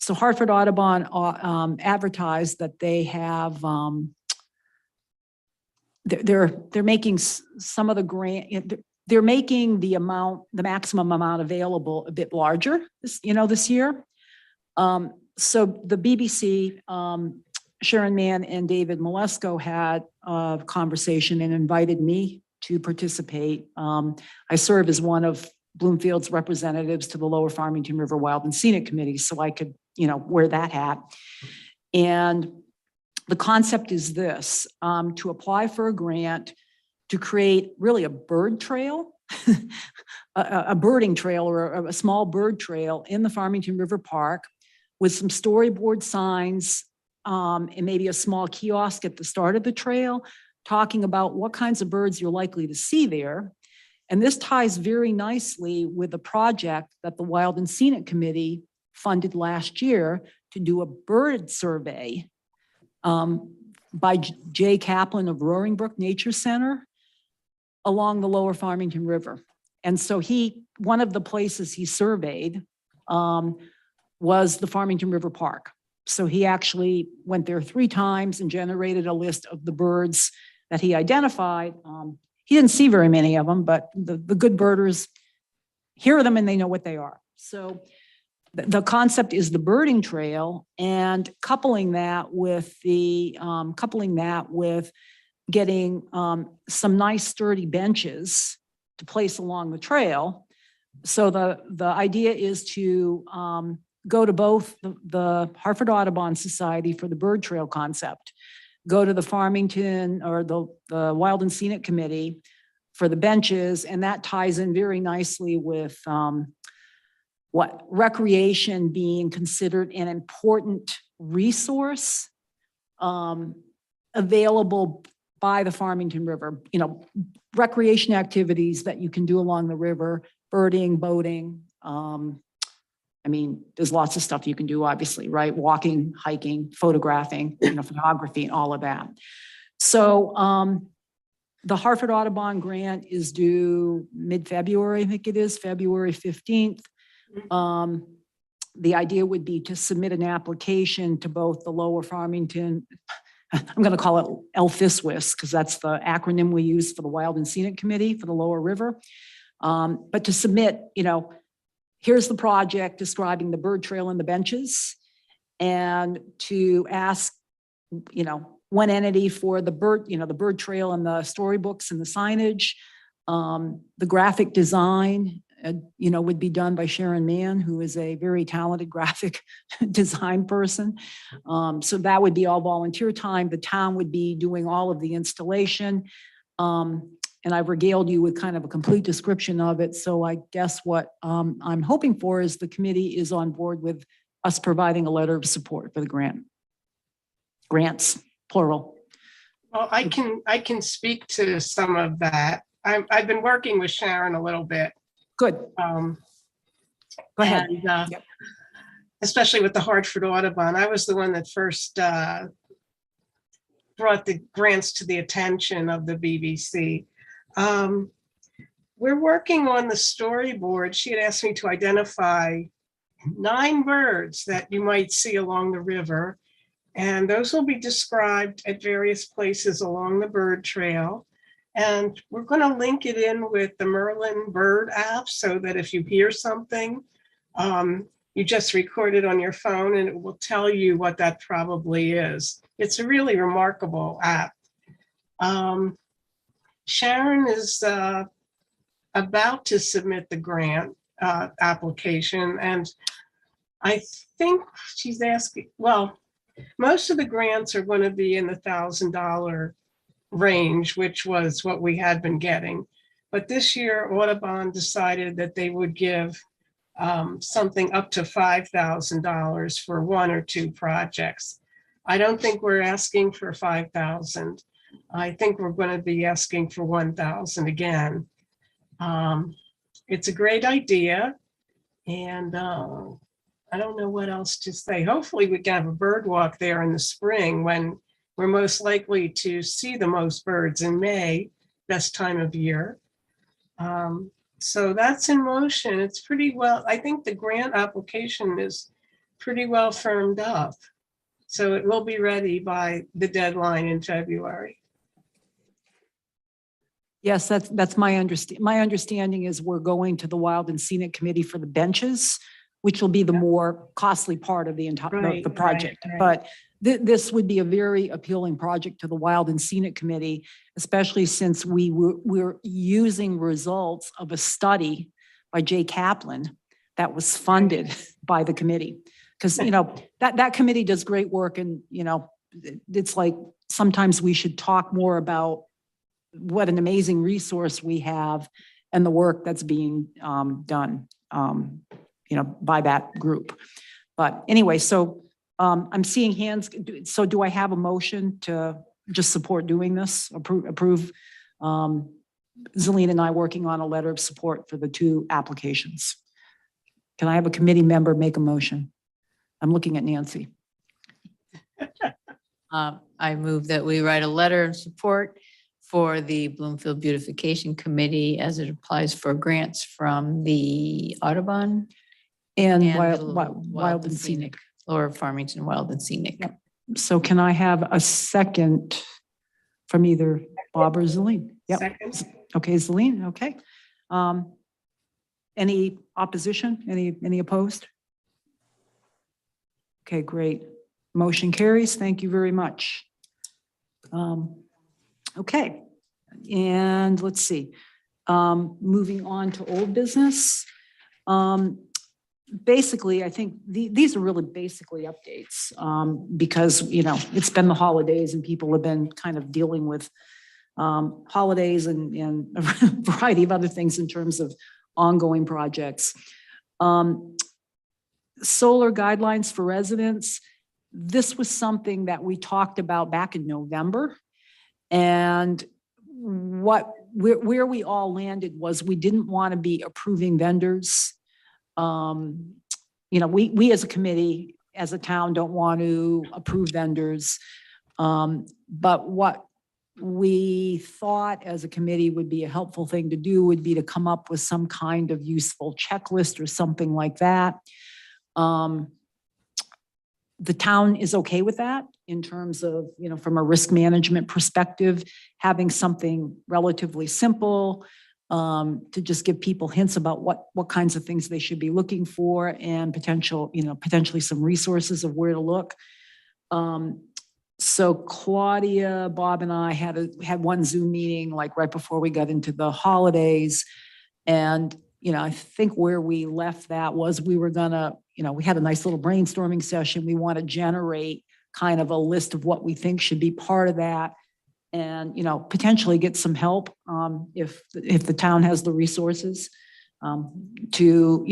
Speaker 1: So Hartford Audubon advertised that they have they're making some of the grant. They're making the maximum amount available a bit larger this year. So the BBC, Sharon Mann and David Malesko had a conversation and invited me to participate. I serve as one of Bloomfield's representatives to the Lower Farmington River Wild and Scenic Committee, so I could, wear that hat. And the concept is this, to apply for a grant to create really a bird trail, a birding trail or a small bird trail in the Farmington River Park with some storyboard signs and maybe a small kiosk at the start of the trail, talking about what kinds of birds you're likely to see there. And this ties very nicely with a project that the Wild and Scenic Committee funded last year to do a bird survey by Jay Kaplan of Roaring Brook Nature Center along the Lower Farmington River. And so one of the places he surveyed was the Farmington River Park. So he actually went there 3 times and generated a list of the birds that he identified. He didn't see very many of them, but the good birders hear them and they know what they are. So the concept is the birding trail, and coupling that with getting some nice sturdy benches to place along the trail. So the idea is to go to both the Hartford Audubon Society for the bird trail concept, go to the Farmington or the Wild and Scenic Committee for the benches, and that ties in very nicely with what recreation being considered an important resource available by the Farmington River. Recreation activities that you can do along the river, birding, boating. There's lots of stuff you can do, obviously, right? Walking, hiking, photographing, photography, and all of that. So the Hartford Audubon grant is due mid-February, I think it is, February 15th. The idea would be to submit an application to both the Lower Farmington, I'm going to call it LFISWIS, because that's the acronym we use for the Wild and Scenic Committee for the Lower River. But to submit, here's the project describing the bird trail and the benches, and to ask, one entity for the bird, the bird trail and the storybooks and the signage. The graphic design, would be done by Sharon Mann, who is a very talented graphic design person. So that would be all volunteer time. The town would be doing all of the installation. And I've regaled you with kind of a complete description of it. So I guess what I'm hoping for is the committee is on board with us providing a letter of support for the grant. Grants, plural.
Speaker 3: Well, I can speak to some of that. I've been working with Sharon a little bit.
Speaker 1: Good. Go ahead.
Speaker 3: And, especially with the Hartford Audubon. I was the one that first brought the grants to the attention of the BBC. We're working on the storyboard. She had asked me to identify 9 birds that you might see along the river. And those will be described at various places along the bird trail. And we're going to link it in with the Merlin Bird app so that if you hear something, you just record it on your phone and it will tell you what that probably is. It's a really remarkable app. Sharon is about to submit the grant application, and I think she's asking, well, most of the grants are going to be in the $1,000 range, which was what we had been getting. But this year, Audubon decided that they would give something up to $5,000 for 1 or 2 projects. I don't think we're asking for 5,000. I think we're going to be asking for 1,000 again. It's a great idea, and I don't know what else to say. Hopefully we can have a bird walk there in the spring when we're most likely to see the most birds in May, best time of year. So that's in motion. It's pretty well, I think the grant application is pretty well firmed up. So it will be ready by the deadline in February.
Speaker 1: Yes, that's my understanding. My understanding is we're going to the Wild and Scenic Committee for the benches which will be the more costly part of the entire,
Speaker 3: Right,
Speaker 1: the
Speaker 3: right,
Speaker 1: project.
Speaker 3: right.
Speaker 1: But this would be a very appealing project to the Wild and Scenic Committee, especially since we're using results of a study by Jay Kaplan that was funded by the committee. Because, that committee does great work, and, it's like, sometimes we should talk more about what an amazing resource we have and the work that's being done, by that group. But anyway, so I'm seeing hands. So do I have a motion to just support doing this, approve Zelina and I working on a letter of support for the 2 applications? Can I have a committee member make a motion? I'm looking at Nancy.
Speaker 2: I move that we write a letter of support for the Bloomfield Beautification Committee as it applies for grants from the Audubon
Speaker 1: And
Speaker 2: and
Speaker 1: Wild and Scenic.
Speaker 2: Lower Farmington Wild and Scenic.
Speaker 1: Yep. So can I have a second from either Bob or Zeline? Yep.
Speaker 3: Second.
Speaker 1: Okay, Zeline, okay. Any opposition? Any opposed? Okay, great. Motion carries. Thank you very much. Okay, and let's see. Moving on to old business. Basically, I think these are really basically updates because, it's been the holidays and people have been kind of dealing with holidays and a variety of other things in terms of ongoing projects. Solar guidelines for residents. This was something that we talked about back in November. And where we all landed was we didn't want to be approving vendors. We as a committee, as a town, don't want to approve vendors. But what we thought as a committee would be a helpful thing to do would be to come up with some kind of useful checklist or something like that. The town is okay with that in terms of, from a risk management perspective, having something relatively simple to just give people hints about what kinds of things they should be looking for and potentially some resources of where to look. So Claudia, Bob, and I had one Zoom meeting like right before we got into the holidays. And, I think where we left that was we were gonna, we had a nice little brainstorming session. We want to generate kind of a list of what we think should be part of that. And, potentially get some help if the town has the resources to,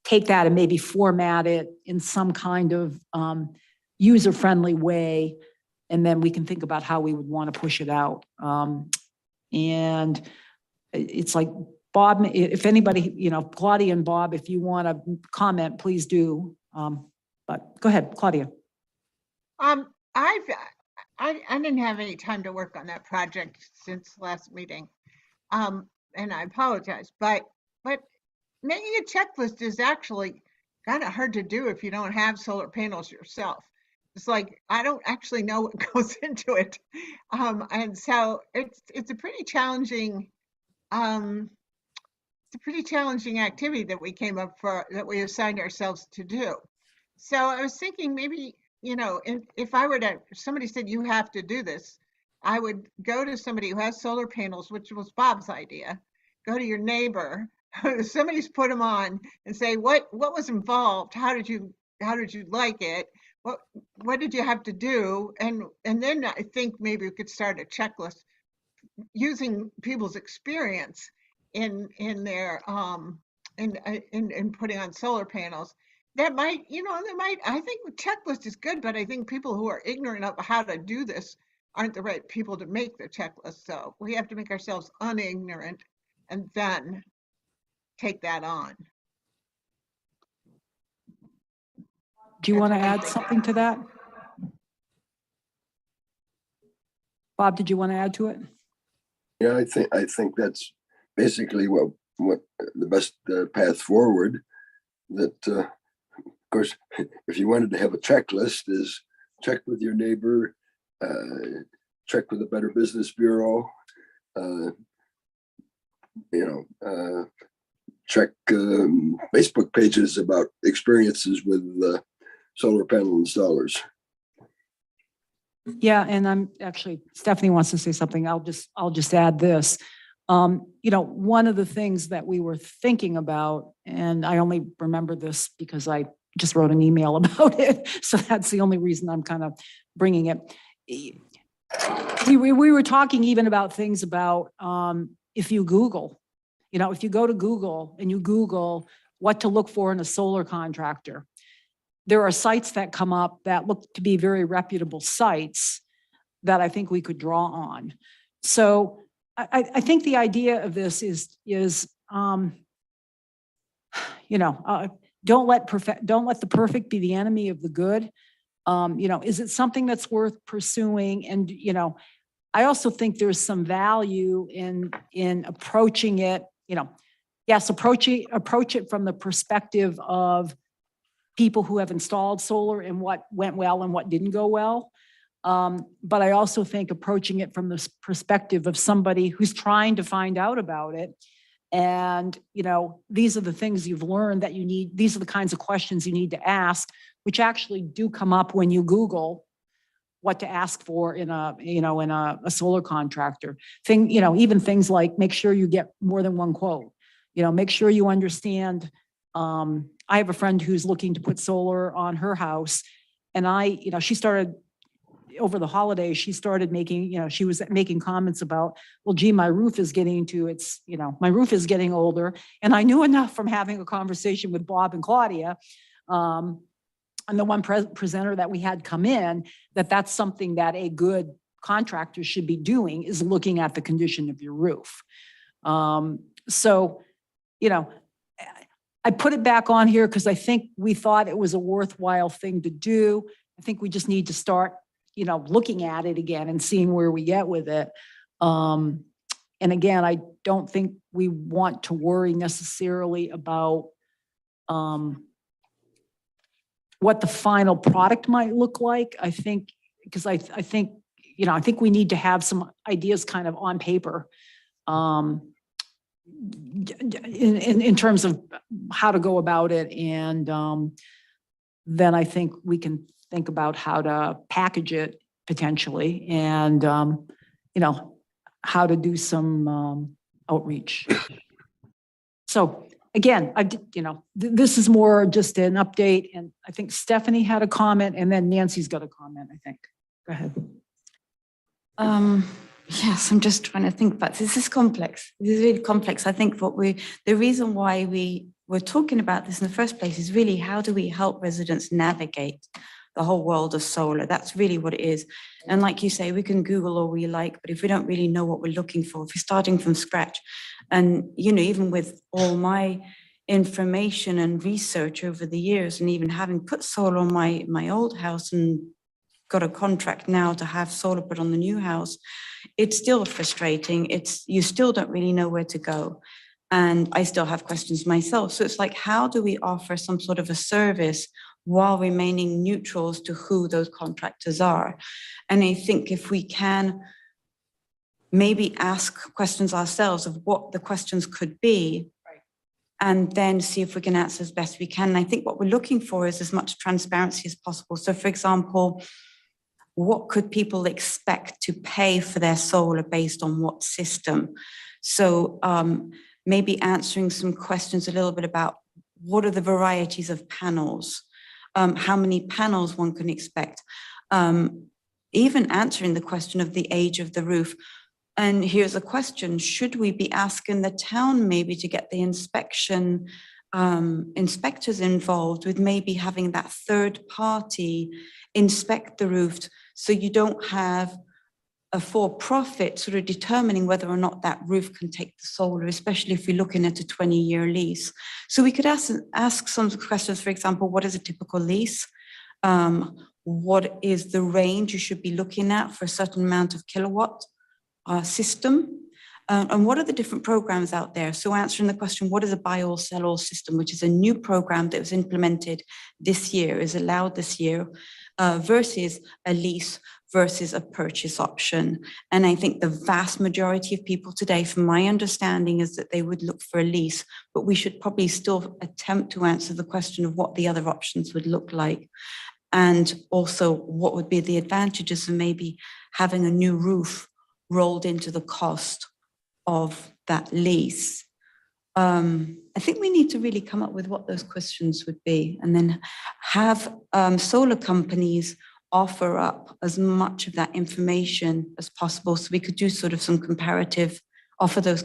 Speaker 1: take that and maybe format it in some kind of user-friendly way. And then we can think about how we would want to push it out. And it's like, Bob, if anybody, Claudia and Bob, if you want to comment, please do. But go ahead, Claudia.
Speaker 7: I didn't have any time to work on that project since last meeting. And I apologize, but making a checklist is actually kind of hard to do if you don't have solar panels yourself. It's like, I don't actually know what goes into it. And so it's a pretty challenging, activity that we came up for, that we assigned ourselves to do. So I was thinking maybe, if somebody said you have to do this, I would go to somebody who has solar panels, which was Bob's idea. Go to your neighbor, somebody's put them on, and say, what was involved? How did you like it? What did you have to do? And then I think maybe we could start a checklist using people's experience in their in putting on solar panels. That might, I think the checklist is good, but I think people who are ignorant of how to do this aren't the right people to make the checklist. So we have to make ourselves unignorant and then take that on.
Speaker 1: Do you want to add something to that? Bob, did you want to add to it?
Speaker 6: Yeah, I think that's basically what the best path forward. That of course, if you wanted to have a checklist, is check with your neighbor, check with the Better Business Bureau, check Facebook pages about experiences with solar panel installers.
Speaker 1: Yeah, and I'm actually, Stephanie wants to say something. I'll just add this. One of the things that we were thinking about, and I only remember this because I just wrote an email about it. So that's the only reason I'm kind of bringing it. We were talking even about things about if you Google, if you go to Google and you Google what to look for in a solar contractor, there are sites that come up that look to be very reputable sites that I think we could draw on. So I think the idea of this is don't let the perfect be the enemy of the good. Is it something that's worth pursuing? And, I also think there's some value in approaching it, yes, approach it from the perspective of people who have installed solar and what went well and what didn't go well. But I also think approaching it from the perspective of somebody who's trying to find out about it. And, these are the things you've learned that you need. These are the kinds of questions you need to ask, which actually do come up when you Google what to ask for in a solar contractor thing, even things like make sure you get more than one quote, make sure you understand. I have a friend who's looking to put solar on her house, and she started over the holidays, she started making, she was making comments about, well, gee, my roof is getting my roof is getting older. And I knew enough from having a conversation with Bob and Claudia, and the one presenter that we had come in, that's something that a good contractor should be doing, is looking at the condition of your roof. So, I put it back on here because I think we thought it was a worthwhile thing to do. I think we just need to start, looking at it again and seeing where we get with it. And again, I don't think we want to worry necessarily about what the final product might look like. I think, because I think we need to have some ideas kind of on paper in terms of how to go about it. And then I think we can think about how to package it potentially, and how to do some outreach. So again, this is more just an update, and I think Stephanie had a comment, and then Nancy's got a comment, I think. Go ahead.
Speaker 4: Yes, I'm just trying to think about this. This is complex. This is really complex. I think the reason why we were talking about this in the first place is really how do we help residents navigate the whole world of solar? That's really what it is. And like you say, we can Google all we like, but if we don't really know what we're looking for, if we're starting from scratch, and even with all my information and research over the years, and even having put solar on my old house and got a contract now to have solar put on the new house, it's still frustrating. You still don't really know where to go. And I still have questions myself. So it's like, how do we offer some sort of a service while remaining neutrals to who those contractors are? And I think if we can maybe ask questions ourselves of what the questions could be, and then see if we can answer as best we can. And I think what we're looking for is as much transparency as possible. So for example, what could people expect to pay for their solar based on what system? So maybe answering some questions a little bit about what are the varieties of panels, how many panels one can expect, even answering the question of the age of the roof. And here's a question: should we be asking the town maybe to get the inspectors involved with maybe having that third party inspect the roof, so you don't have a for-profit sort of determining whether or not that roof can take the solar, especially if we're looking at a 20-year lease. So we could ask some questions, for example, what is a typical lease? What is the range you should be looking at for a certain amount of kilowatt system? And what are the different programs out there? So answering the question, what is a buy all sell all system, which is a new program that was implemented this year, is allowed this year, versus a lease versus a purchase option. And I think the vast majority of people today, from my understanding, is that they would look for a lease, but we should probably still attempt to answer the question of what the other options would look like. And also what would be the advantages of maybe having a new roof rolled into the cost of that lease. I think we need to really come up with what those questions would be, and then have solar companies offer up as much of that information as possible, so we could do sort of some comparative, offer those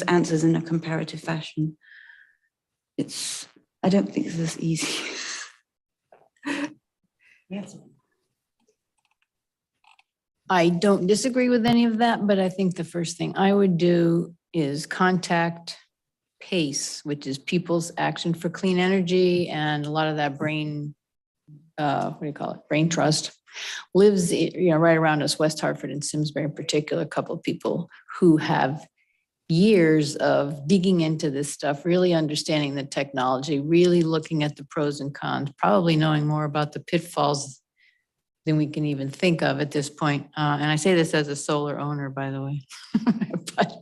Speaker 4: answers in a comparative fashion. I don't think it's this easy.
Speaker 1: Yes.
Speaker 2: I don't disagree with any of that, but I think the first thing I would do is contact PACE, which is People's Action for Clean Energy, and a lot of that brain, what do you call it? Brain trust lives, right around us, West Hartford and Simsbury in particular, a couple of people who have years of digging into this stuff, really understanding the technology, really looking at the pros and cons, probably knowing more about the pitfalls than we can even think of at this point. And I say this as a solar owner, by the way. But,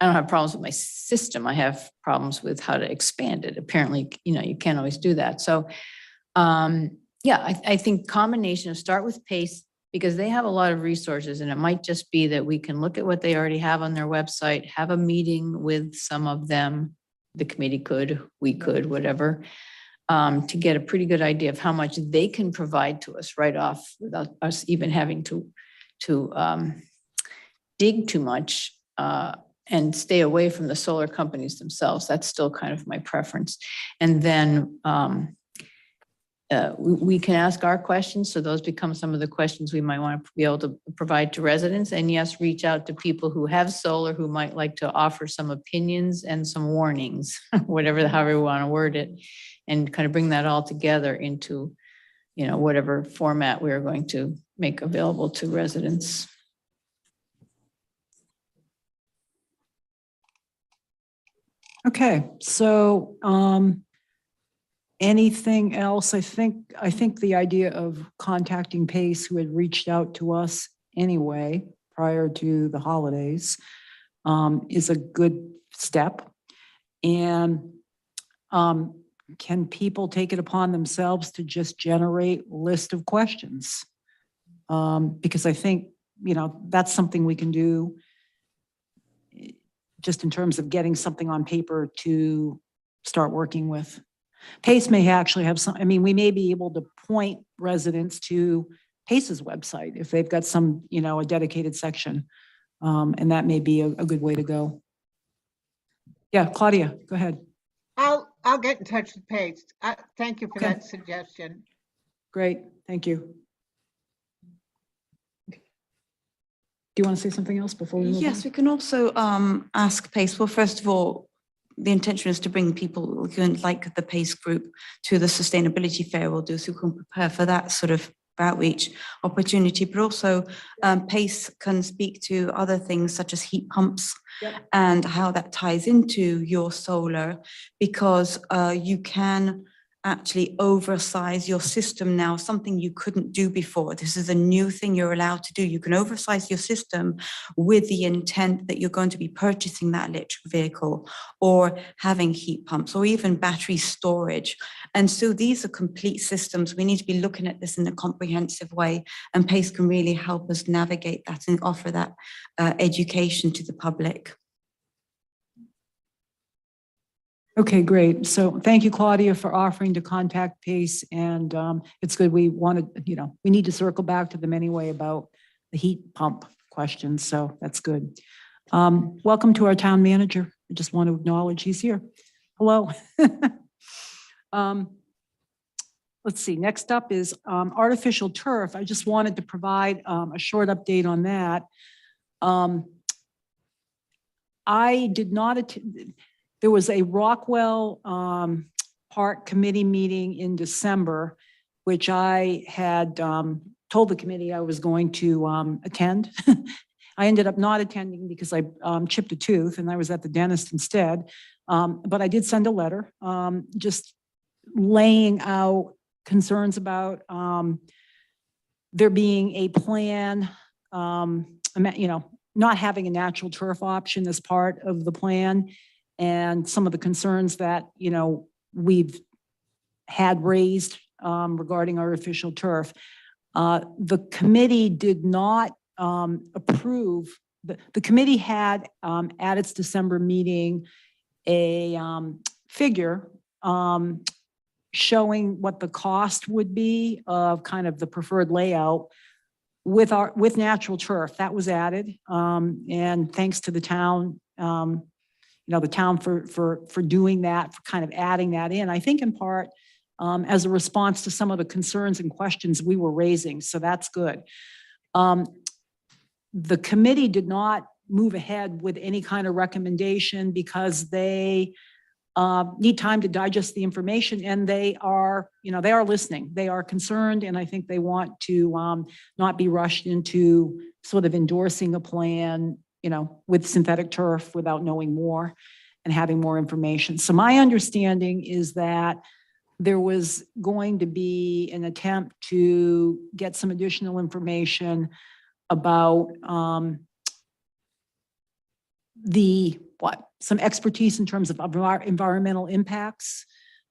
Speaker 2: I don't have problems with my system. I have problems with how to expand it. Apparently, you can't always do that. So, I think combination of start with PACE, because they have a lot of resources, and it might just be that we can look at what they already have on their website, have a meeting with some of them. The committee could, we could, whatever, to get a pretty good idea of how much they can provide to us right off without us even having to dig too much, and stay away from the solar companies themselves. That's still kind of my preference. And then we can ask our questions. So those become some of the questions we might want to be able to provide to residents. And yes, reach out to people who have solar, who might like to offer some opinions and some warnings, however we want to word it, and kind of bring that all together into, whatever format we are going to make available to residents.
Speaker 1: Okay, so anything else? I think the idea of contacting PACE, who had reached out to us anyway prior to the holidays, is a good step. And can people take it upon themselves to just generate a list of questions? Because I think, that's something we can do just in terms of getting something on paper to start working with. PACE may actually have we may be able to point residents to PACE's website if they've got some, a dedicated section. And that may be a good way to go. Yeah, Claudia, go ahead.
Speaker 7: I'll get in touch with Paige. Thank you for
Speaker 1: Okay.
Speaker 7: that suggestion.
Speaker 1: Great, thank you. Do you want to say something else before we move on?
Speaker 4: Yes, we can also ask PACE. Well, first of all, the intention is to bring people who like the PACE group to the sustainability fair we'll do, so we can prepare for that sort of outreach opportunity. But also PACE can speak to other things such as heat pumps. Yep. And how that ties into your solar, because you can actually oversize your system now, something you couldn't do before. This is a new thing you're allowed to do. You can oversize your system with the intent that you're going to be purchasing that electric vehicle or having heat pumps or even battery storage. And so these are complete systems. We need to be looking at this in a comprehensive way, and PACE can really help us navigate that and offer that education to the public.
Speaker 1: Okay, great. So thank you, Claudia, for offering to contact PACE. And it's good. We need to circle back to them anyway about the heat pump questions. So that's good. Welcome to our town manager. I just want to acknowledge he's here. Hello. Let's see. Next up is artificial turf. I just wanted to provide a short update on that. I did not attend. There was a Rockwell Park Committee meeting in December, which I had told the committee I was going to attend. I ended up not attending because I chipped a tooth and I was at the dentist instead. But I did send a letter, just laying out concerns about there being a plan, not having a natural turf option as part of the plan, and some of the concerns that, we've had raised regarding artificial turf. The committee did not approve, the committee had at its December meeting a figure showing what the cost would be of kind of the preferred layout with natural turf. That was added. And thanks to the town, the town for doing that, for kind of adding that in, I think in part as a response to some of the concerns and questions we were raising. So that's good. The committee did not move ahead with any kind of recommendation because they need time to digest the information, and they are listening. They are concerned, and I think they want to not be rushed into sort of endorsing a plan, with synthetic turf without knowing more and having more information. So my understanding is that there was going to be an attempt to get some additional information about some expertise in terms of environmental impacts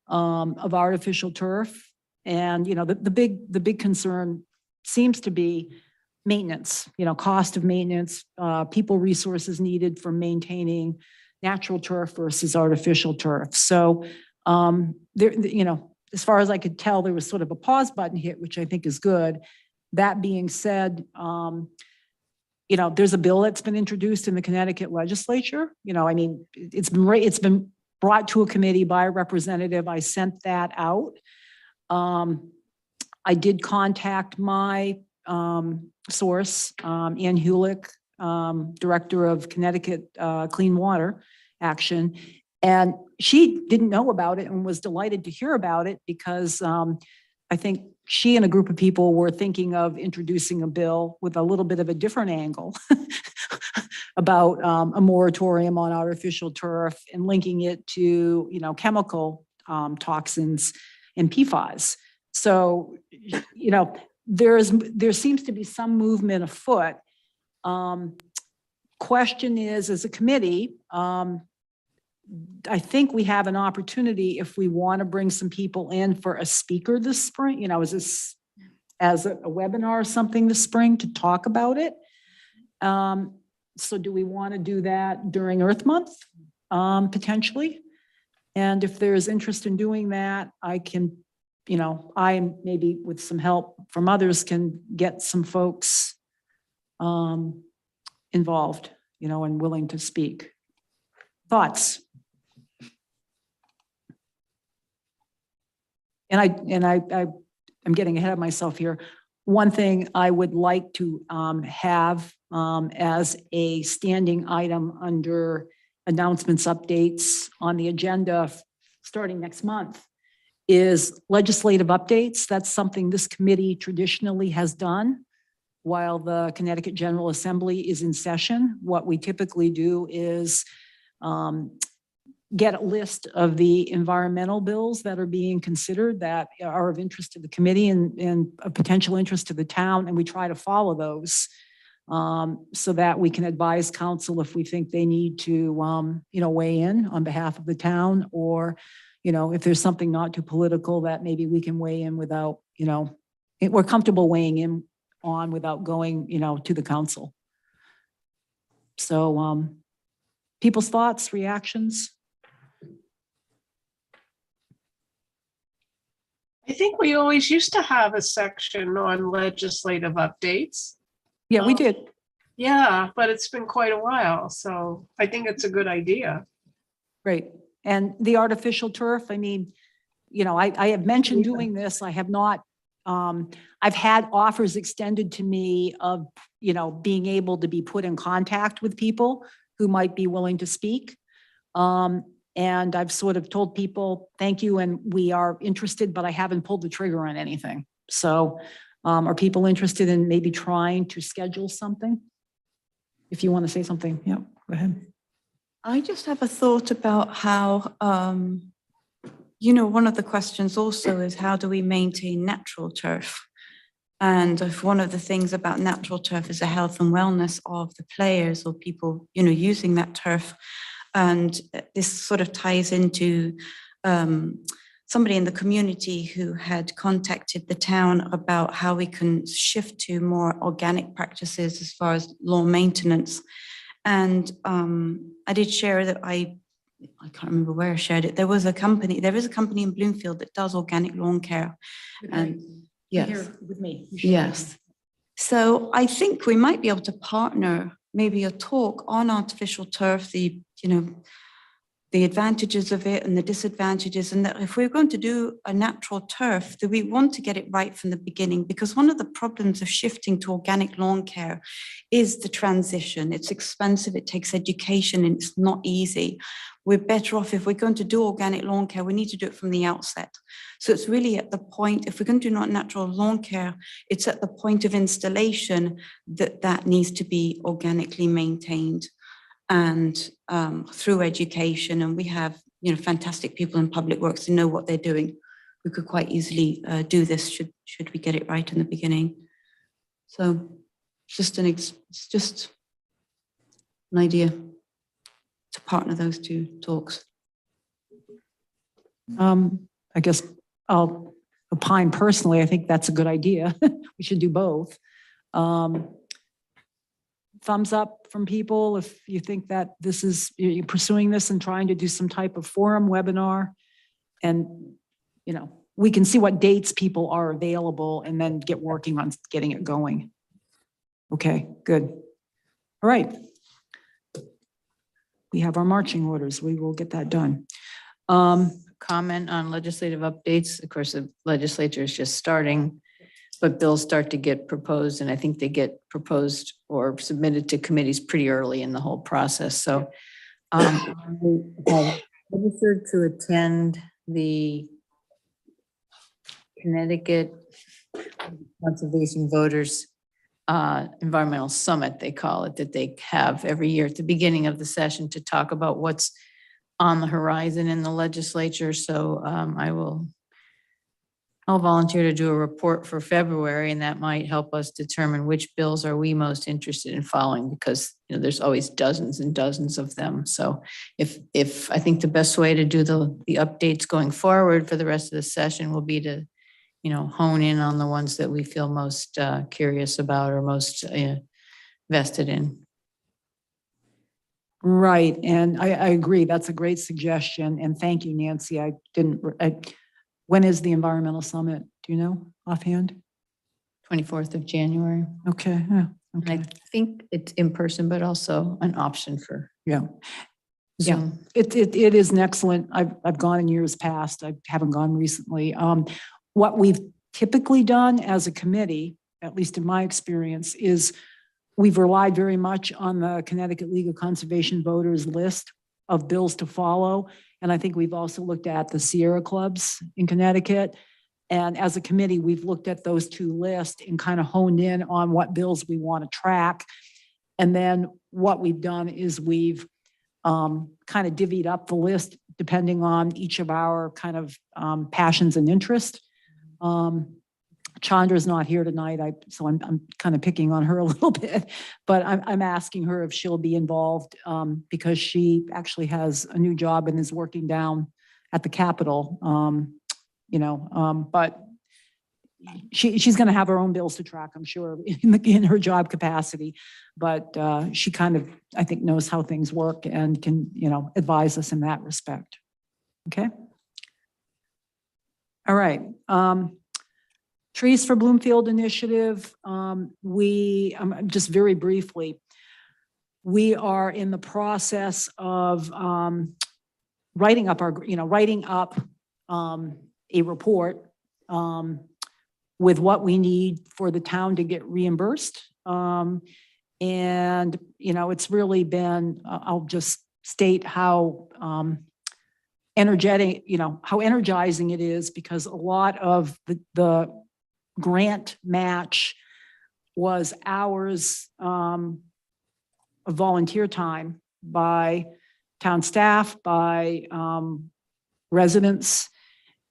Speaker 1: of artificial turf. And, the big concern seems to be maintenance, cost of maintenance, people resources needed for maintaining natural turf versus artificial turf. So there, as far as I could tell, there was sort of a pause button hit, which I think is good. That being said, there's a bill that's been introduced in the Connecticut legislature. It's been brought to a committee by a representative. I sent that out. I did contact my source, Ann Hulick, Director of Connecticut Clean Water Action, and she didn't know about it and was delighted to hear about it because I think she and a group of people were thinking of introducing a bill with a little bit of a different angle about a moratorium on artificial turf and linking it to, chemical toxins and PFAS. So, there seems to be some movement afoot. Question is, as a committee, I think we have an opportunity if we want to bring some people in for a speaker this spring, is this as a webinar or something this spring to talk about it. So do we want to do that during Earth Month, potentially? And if there's interest in doing that, I can, I maybe with some help from others can get some folks involved, and willing to speak. Thoughts? And I'm getting ahead of myself here. One thing I would like to have as a standing item under announcements, updates on the agenda starting next month is legislative updates. That's something this committee traditionally has done while the Connecticut General Assembly is in session. What we typically do is get a list of the environmental bills that are being considered that are of interest to the committee and of potential interest to the town, and we try to follow those so that we can advise council if we think they need to, weigh in on behalf of the town, or, if there's something not too political that maybe we can weigh in without, we're comfortable weighing in on without going, to the council. So people's thoughts, reactions?
Speaker 3: I think we always used to have a section on legislative updates.
Speaker 1: Yeah, we did.
Speaker 3: Yeah, but it's been quite a while, so I think it's a good idea.
Speaker 1: Great. And the artificial turf, I have mentioned doing this. I have not, I've had offers extended to me of, being able to be put in contact with people who might be willing to speak. And I've sort of told people, thank you, and we are interested, but I haven't pulled the trigger on anything. So Are people interested in maybe trying to schedule something? If you want to say something, yeah, go ahead.
Speaker 4: I just have a thought about how, one of the questions also is how do we maintain natural turf? And if one of the things about natural turf is the health and wellness of the players or people, using that turf. And this sort of ties into somebody in the community who had contacted the town about how we can shift to more organic practices as far as lawn maintenance. And I did share that I can't remember where I shared it. There is a company in Bloomfield that does organic lawn care. And yes,
Speaker 1: Here with me. You should.
Speaker 4: yes. So I think we might be able to partner maybe a talk on artificial turf, the advantages of it and the disadvantages. And that if we're going to do a natural turf, that we want to get it right from the beginning, because one of the problems of shifting to organic lawn care is the transition. It's expensive, it takes education, and it's not easy. We're better off if we're going to do organic lawn care, we need to do it from the outset. So it's really at the point, if we're going to do not natural lawn care, it's at the point of installation that needs to be organically maintained. And through education, and we have fantastic people in public works who know what they're doing. We could quite easily do this should we get it right in the beginning. So it's just an idea to partner those two talks.
Speaker 1: I guess I'll opine personally. I think that's a good idea. We should do both. Thumbs up from people if you think that you're pursuing this and trying to do some type of forum webinar. And, we can see what dates people are available and then get working on getting it going. Okay, good. All right. We have our marching orders. We will get that done.
Speaker 2: Comment on legislative updates. Of course, the legislature is just starting, but bills start to get proposed, and I think they get proposed or submitted to committees pretty early in the whole process. So I have registered to attend the Connecticut Conservation Voters Environmental Summit, they call it, that they have every year at the beginning of the session to talk about what's on the horizon in the legislature. So I'll volunteer to do a report for February, and that might help us determine which bills are we most interested in following, because there's always dozens and dozens of them. So if I think the best way to do the updates going forward for the rest of the session will be to hone in on the ones that we feel most curious about or most vested in.
Speaker 1: Right, and I agree. That's a great suggestion, and thank you, Nancy. When is the environmental summit? Do you know offhand?
Speaker 2: 24th of January.
Speaker 1: Okay, yeah,
Speaker 2: And I
Speaker 1: okay.
Speaker 2: think it's in person, but also an option for
Speaker 1: Yeah.
Speaker 2: Zoom.
Speaker 1: It is an excellent, I've gone in years past. I haven't gone recently. What we've typically done as a committee, at least in my experience, is we've relied very much on the Connecticut League of Conservation Voters list of bills to follow. And I think we've also looked at the Sierra clubs in Connecticut. And as a committee, we've looked at those two lists and kind of honed in on what bills we want to track. And then what we've done is we've kind of divvied up the list depending on each of our kind of passions and interest. Chandra's not here tonight, so I'm kind of picking on her a little bit, but I'm asking her if she'll be involved because she actually has a new job and is working down at the Capitol, but she's going to have her own bills to track, I'm sure, in her job capacity, but she kind of, I think, knows how things work and can, advise us in that respect. Okay. All right. Trees for Bloomfield initiative. Just very briefly, we are in the process of writing up a report with what we need for the town to get reimbursed. And, it's really been, I'll just state how energetic, how energizing it is, because a lot of the grant match was hours of volunteer time by town staff, by residents,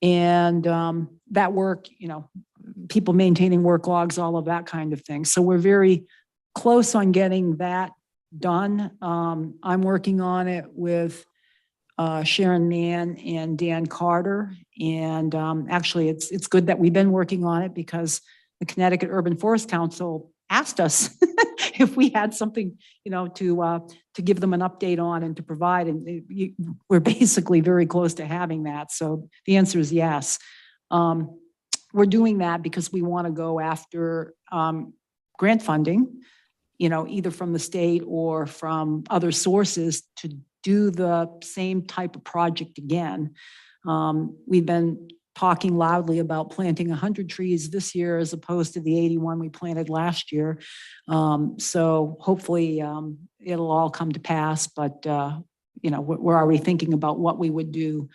Speaker 1: and that work, people maintaining work logs, all of that kind of thing. So we're very close on getting that done. I'm working on it with Sharon Mann and Dan Carter. And actually, it's good that we've been working on it because the Connecticut Urban Forest Council asked us if we had something, to give them an update on and to provide. And we're basically very close to having that. So the answer is yes. We're doing that because we want to go after grant funding, either from the state or from other sources to do the same type of project again. We've been talking loudly about planting 100 trees this year as opposed to the 81 we planted last year. So hopefully it'll all come to pass, but we're already thinking about what we would do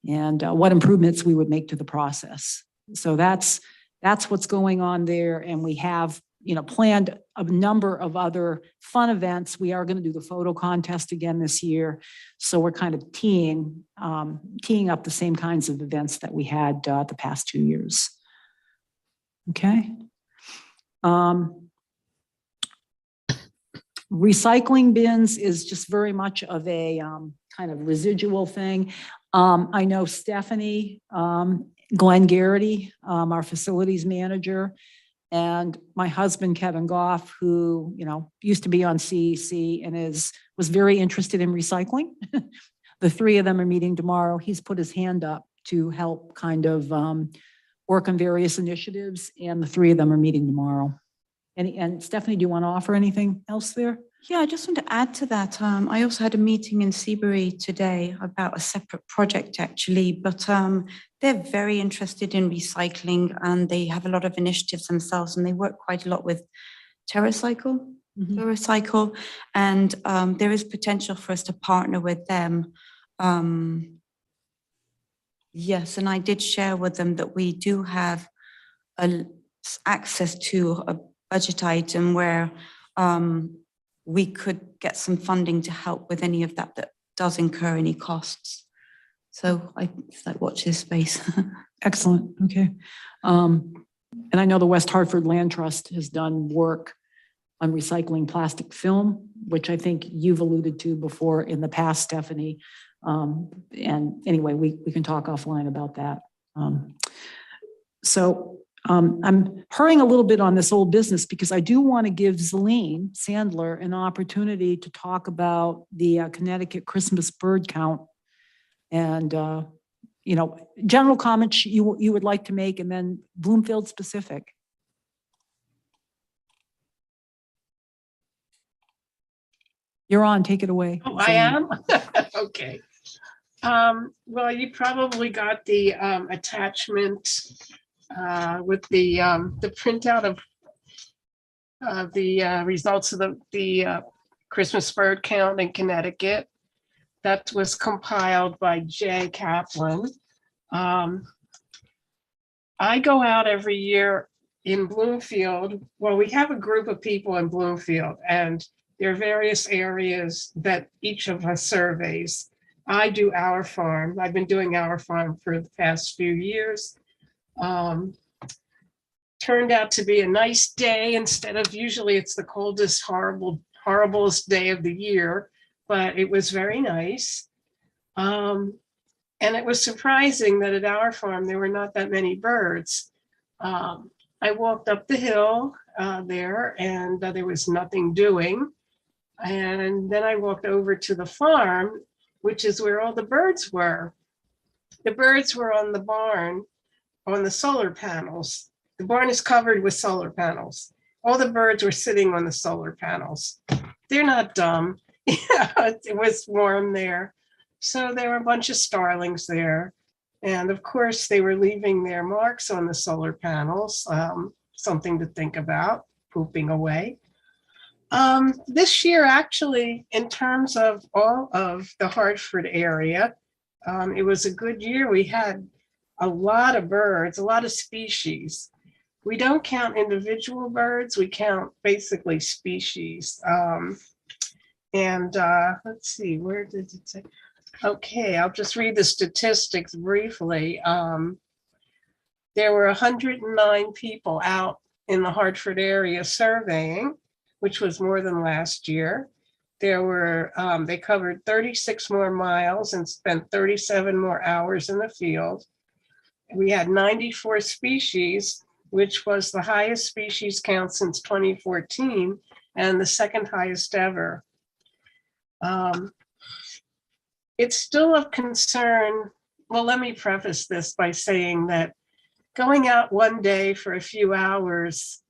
Speaker 1: and what improvements we would make to the process. So that's what's going on there. And we have planned a number of other fun events. We are going to do the photo contest again this year. So we're kind of teeing up the same kinds of events that we had the past 2 years. Okay. Recycling bins is just very much of a kind of residual thing. I know Stephanie Glenn Garrity, our facilities manager, and my husband, Kevin Goff, who, used to be on CEC and was very interested in recycling. The three of them are meeting tomorrow. He's put his hand up to help kind of work on various initiatives, and the three of them are meeting tomorrow. And Stephanie, do you want to offer anything else there?
Speaker 4: Yeah, I just want to add to that. I also had a meeting in Seabury today about a separate project actually, but they're very interested in recycling and they have a lot of initiatives themselves and they work quite a lot with TerraCycle, and there is potential for us to partner with them. Yes, and I did share with them that we do have access to a budget item where we could get some funding to help with any of that does incur any costs. So it's like watch this space.
Speaker 1: Excellent. Okay. And I know the West Hartford Land Trust has done work on recycling plastic film, which I think you've alluded to before in the past, Stephanie. And anyway, we can talk offline about that. I'm hurrying a little bit on this old business because I do want to give Zelene Sandler an opportunity to talk about the Connecticut Christmas bird count and, general comments you would like to make, and then Bloomfield specific. You're on, take it away.
Speaker 3: Oh, I am? Okay. Well, you probably got the attachment with the printout of the results of the Christmas bird count in Connecticut. That was compiled by Jay Kaplan. I go out every year in Bloomfield. Well, we have a group of people in Bloomfield, and there are various areas that each of us surveys. I do our farm. I've been doing our farm for the past few years. Turned out to be a nice day instead of usually it's the coldest, horriblest day of the year, but it was very nice. And it was surprising that at our farm, there were not that many birds. I walked up the hill there and there was nothing doing. And then I walked over to the farm, which is where all the birds were. The birds were on the barn, on the solar panels. The barn is covered with solar panels. All the birds were sitting on the solar panels. They're not dumb. It was warm there. So there were a bunch of starlings there. And of course, they were leaving their marks on the solar panels, something to think about, pooping away. This year, actually, in terms of all of the Hartford area, it was a good year. We had a lot of birds, a lot of species. We don't count individual birds, we count basically species. Let's see, where did it say? Okay, I'll just read the statistics briefly. There were 109 people out in the Hartford area surveying, which was more than last year. They covered 36 more miles and spent 37 more hours in the field. We had 94 species, which was the highest species count since 2014 and the second highest ever. It's still of concern. Well, let me preface this by saying that going out one day for a few hours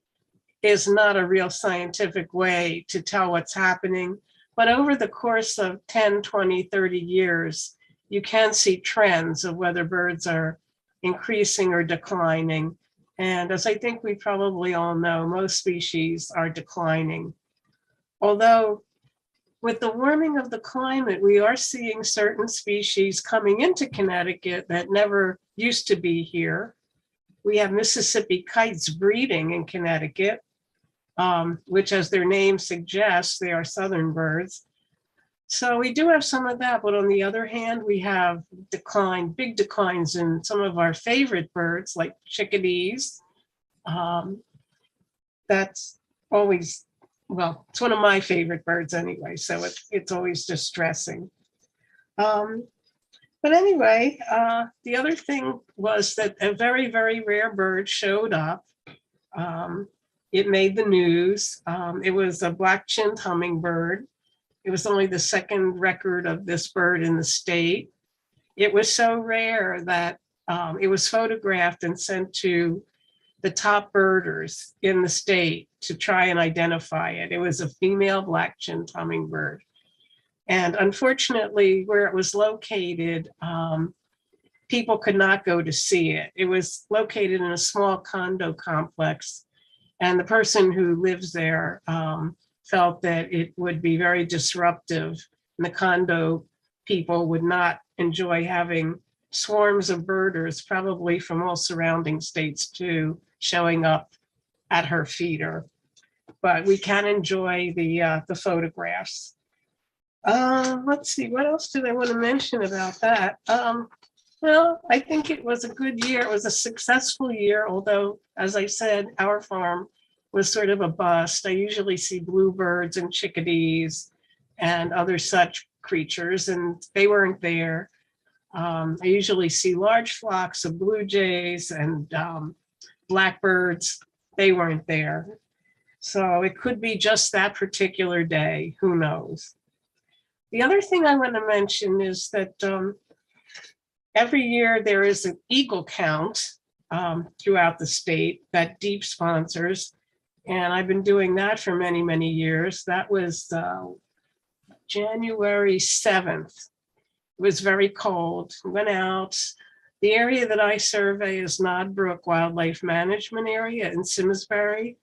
Speaker 3: is not a real scientific way to tell what's happening. But over the course of 10, 20, 30 years, you can see trends of whether birds are increasing or declining. And as I think we probably all know, most species are declining. Although with the warming of the climate, we are seeing certain species coming into Connecticut that never used to be here. We have Mississippi kites breeding in Connecticut, which, as their name suggests, they are southern birds. So we do have some of that, but on the other hand, we have big declines in some of our favorite birds like chickadees. That's always, well, it's one of my favorite birds anyway, so it's always distressing. But anyway, the other thing was that a very, very rare bird showed up. It made the news. It was a black-chinned hummingbird. It was only the second record of this bird in the state. It was so rare that it was photographed and sent to the top birders in the state to try and identify it. It was a female black-chinned hummingbird. And unfortunately, where it was located, people could not go to see it. It was located in a small condo complex. And the person who lives there felt that it would be very disruptive. And the condo people would not enjoy having swarms of birders, probably from all surrounding states too, showing up at her feeder. But we can enjoy the photographs. Let's see, what else did I want to mention about that? Well, I think it was a good year. It was a successful year, although, as I said, our farm was sort of a bust. I usually see bluebirds and chickadees and other such creatures, and they weren't there. I usually see large flocks of blue jays and blackbirds. They weren't there. So it could be just that particular day. Who knows? The other thing I want to mention is that every year there is an eagle count throughout the state that DEEP sponsors. And I've been doing that for many, many years. That was January 7th. It was very cold. Went out. The area that I survey is Nodbrook Wildlife Management Area in Simsbury.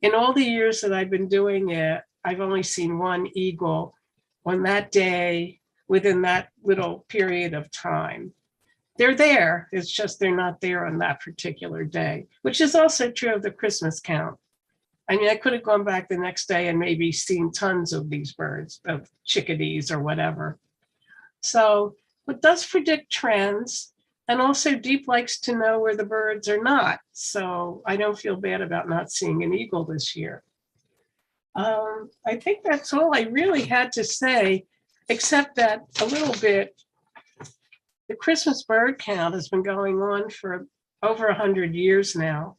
Speaker 3: In all the years that I've been doing it, I've only seen one eagle on that day within that little period of time. They're there, it's just they're not there on that particular day, which is also true of the Christmas count. I mean, I could have gone back the next day and maybe seen tons of these birds, of chickadees or whatever. So it does predict trends. And also DEEP likes to know where the birds are not. So I don't feel bad about not seeing an eagle this year. I think that's all I really had to say, except that a little bit, the Christmas bird count has been going on for over 100 years now.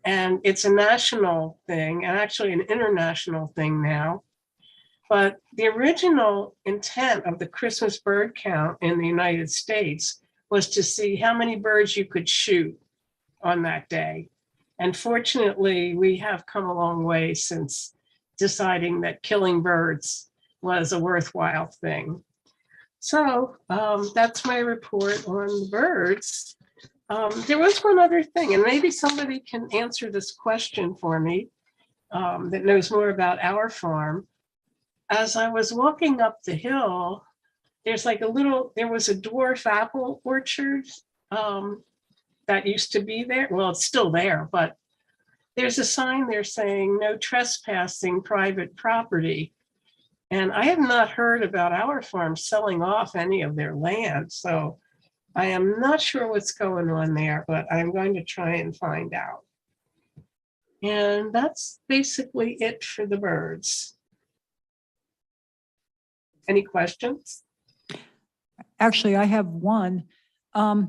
Speaker 3: And it's a national thing and actually an international thing now. But the original intent of the Christmas bird count in the United States was to see how many birds you could shoot on that day. And fortunately, we have come a long way since deciding that killing birds was a worthwhile thing. So that's my report on the birds. There was one other thing, and maybe somebody can answer this question for me that knows more about our farm. As I was walking up the hill, there was a dwarf apple orchard that used to be there. Well, it's still there, but there's a sign there saying no trespassing private property. And I have not heard about our farm selling off any of their land. So I am not sure what's going on there, but I'm going to try and find out. And that's basically it for the birds. Any questions?
Speaker 1: Actually, I have one. How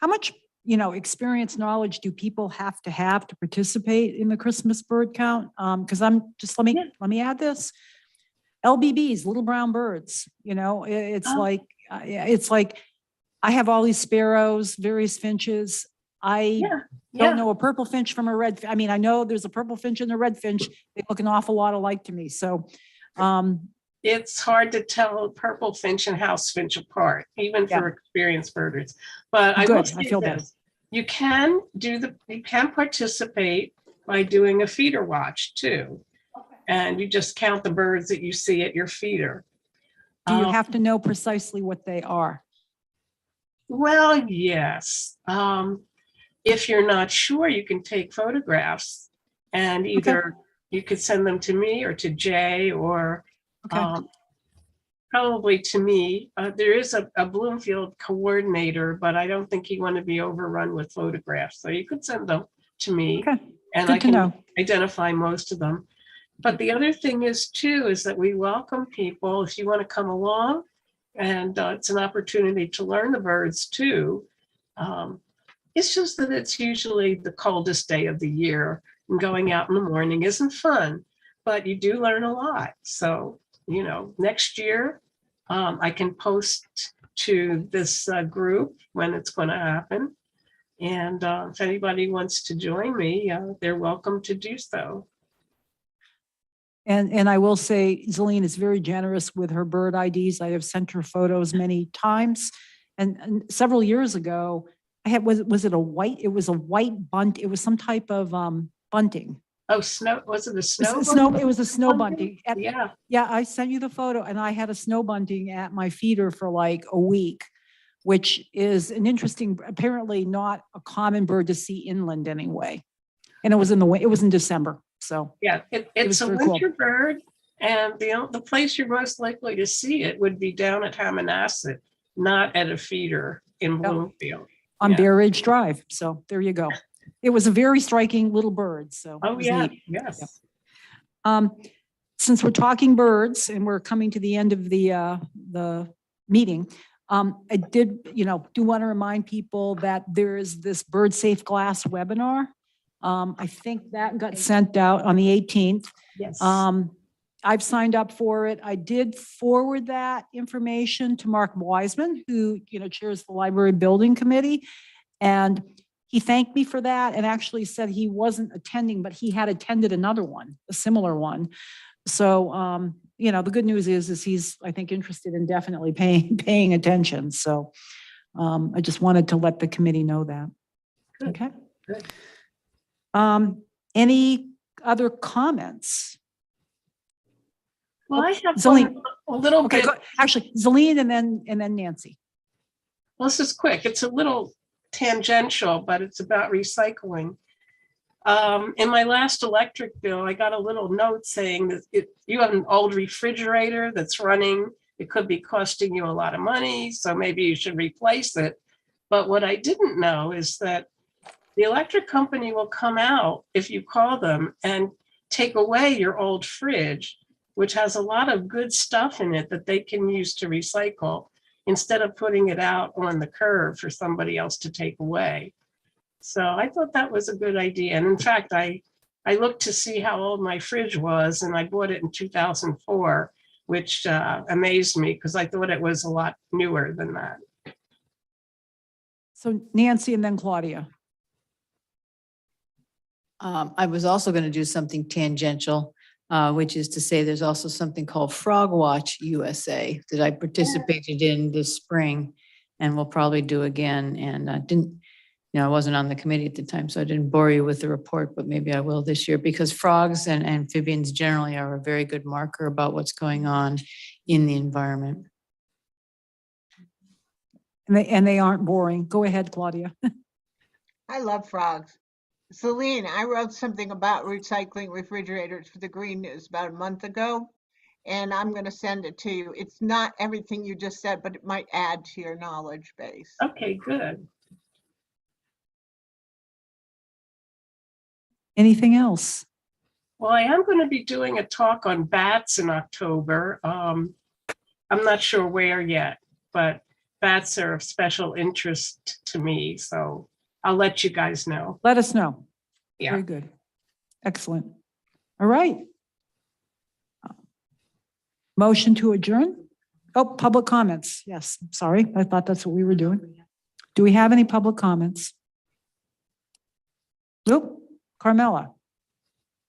Speaker 1: much, experience, knowledge do people have to participate in the Christmas bird count? Because
Speaker 3: Yeah.
Speaker 1: let me add this. LBBs, little brown birds, it's
Speaker 3: Oh.
Speaker 1: like, I have all these sparrows, various finches. I
Speaker 3: Yeah,
Speaker 1: don't
Speaker 3: yeah.
Speaker 1: know a purple finch from a red. I mean, I know there's a purple finch and a red finch. They look an awful lot alike to me. So,
Speaker 3: It's hard to tell purple finch and house finch apart, even
Speaker 1: Yeah.
Speaker 3: for experienced birders. But I
Speaker 1: Good,
Speaker 3: will
Speaker 1: I
Speaker 3: say
Speaker 1: feel better.
Speaker 3: this, you can participate by doing a feeder watch too. And you just count the birds that you see at your feeder.
Speaker 1: do you have to know precisely what they are?
Speaker 3: Well, yes. If you're not sure, you can take photographs and either you could send them to me or to Jay or
Speaker 1: Okay.
Speaker 3: probably to me. There is a Bloomfield coordinator, but I don't think he want to be overrun with photographs. So you could send them to me
Speaker 1: Okay.
Speaker 3: and
Speaker 1: Good
Speaker 3: I
Speaker 1: to
Speaker 3: can
Speaker 1: know.
Speaker 3: identify most of them. But the other thing is too, is that we welcome people if you want to come along, and it's an opportunity to learn the birds too. It's just that it's usually the coldest day of the year and going out in the morning isn't fun, but you do learn a lot. So, next year I can post to this group when it's going to happen. And if anybody wants to join me, they're welcome to do so.
Speaker 1: And I will say, Zelene is very generous with her bird IDs. I have sent her photos many times. And several years ago, I had, was it a white? It was a white bunt. It was some type of bunting.
Speaker 3: Oh, snow, was it a snow?
Speaker 1: It was a snow bunting.
Speaker 3: Yeah.
Speaker 1: Yeah, I sent you the photo and I had a snow bunting at my feeder for like a week, which is an interesting, apparently not a common bird to see inland anyway. And it was it was in December. So
Speaker 3: Yeah, it's
Speaker 1: was
Speaker 3: a
Speaker 1: very cool.
Speaker 3: winter bird, and the place you're most likely to see it would be down at Hammonasset, not at a feeder in Bloomfield.
Speaker 1: on
Speaker 3: Yeah.
Speaker 1: Bear Ridge Drive. So there you go. It was a very striking little bird. So it
Speaker 3: Oh,
Speaker 1: was
Speaker 3: yeah,
Speaker 1: neat.
Speaker 3: yes.
Speaker 1: Since we're talking birds and we're coming to the end of the meeting, I did, do want to remind people that there is this Bird Safe Glass webinar. I think that got sent out on the 18th.
Speaker 3: Yes.
Speaker 1: I've signed up for it. I did forward that information to Mark Wiseman, who, chairs the library building committee. And he thanked me for that and actually said he wasn't attending, but he had attended another one, a similar one. So, the good news is he's, I think, interested in definitely paying attention. So I just wanted to let the committee know that.
Speaker 3: Good,
Speaker 1: Okay.
Speaker 3: good.
Speaker 1: Any other comments?
Speaker 3: Well, I have
Speaker 1: Zelene.
Speaker 3: a little
Speaker 1: Okay,
Speaker 3: bit.
Speaker 1: actually, Zelene and then Nancy.
Speaker 3: Well, this is quick. It's a little tangential, but it's about recycling. In my last electric bill, I got a little note saying that you have an old refrigerator that's running. It could be costing you a lot of money, so maybe you should replace it. But what I didn't know is that the electric company will come out if you call them and take away your old fridge, which has a lot of good stuff in it that they can use to recycle instead of putting it out on the curb for somebody else to take away. So I thought that was a good idea. And in fact, I looked to see how old my fridge was, and I bought it in 2004, which amazed me because I thought it was a lot newer than that.
Speaker 1: So Nancy and then Claudia.
Speaker 2: I was also going to do something tangential, which is to say there's also something called Frog Watch USA that I participated in this spring and will probably do again. And I wasn't on the committee at the time, so I didn't bore you with the report, but maybe I will this year because frogs and amphibians generally are a very good marker about what's going on in the environment.
Speaker 1: And they aren't boring. Go ahead, Claudia.
Speaker 7: I love frogs. Celine, I wrote something about recycling refrigerators for the Green News about a month ago, and I'm going to send it to you. It's not everything you just said, but it might add to your knowledge base.
Speaker 3: Okay, good.
Speaker 1: Anything else?
Speaker 3: Well, I am going to be doing a talk on bats in October. I'm not sure where yet, but bats are of special interest to me, so I'll let you guys know.
Speaker 1: Let us know.
Speaker 3: Yeah.
Speaker 1: Very good. Excellent. All right. Motion to adjourn? Oh, public comments. Yes, sorry. I thought that's what we were doing. Do we have any public comments? Nope. Carmela?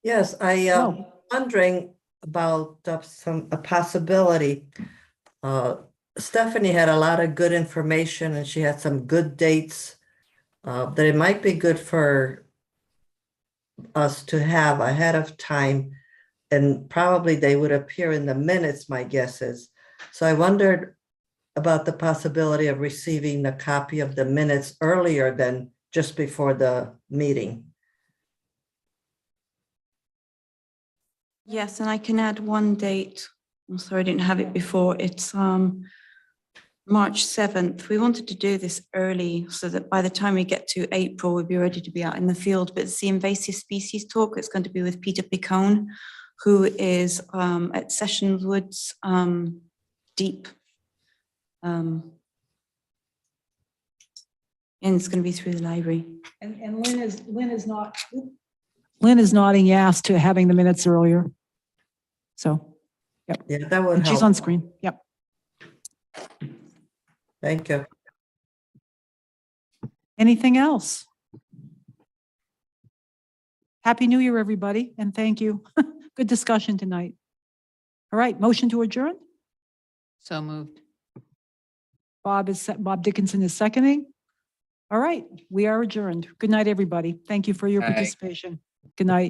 Speaker 8: Yes, I
Speaker 1: Oh.
Speaker 8: wondering about a possibility. Stephanie had a lot of good information and she had some good dates that it might be good for us to have ahead of time, and probably they would appear in the minutes, my guess is. So I wondered about the possibility of receiving a copy of the minutes earlier than just before the meeting.
Speaker 4: Yes, and I can add one date. I'm sorry, I didn't have it before. It's March 7th. We wanted to do this early so that by the time we get to April, we'll be ready to be out in the field. But it's the invasive species talk. It's going to be with Peter Picone, who is at Sessions Woods Deep. And it's going to be through the library.
Speaker 1: And Lynn is nodding yes to having the minutes earlier. So, yep.
Speaker 8: Yeah, that would
Speaker 1: And she's
Speaker 8: help.
Speaker 1: on screen. Yep.
Speaker 8: Thank you.
Speaker 1: Anything else? Happy New Year, everybody, and thank you. Good discussion tonight. All right, motion to adjourn?
Speaker 2: So moved.
Speaker 1: Bob Dickinson is seconding. All right, we are adjourned. Good night, everybody. Thank you for your
Speaker 3: Good night.
Speaker 1: participation. Good night.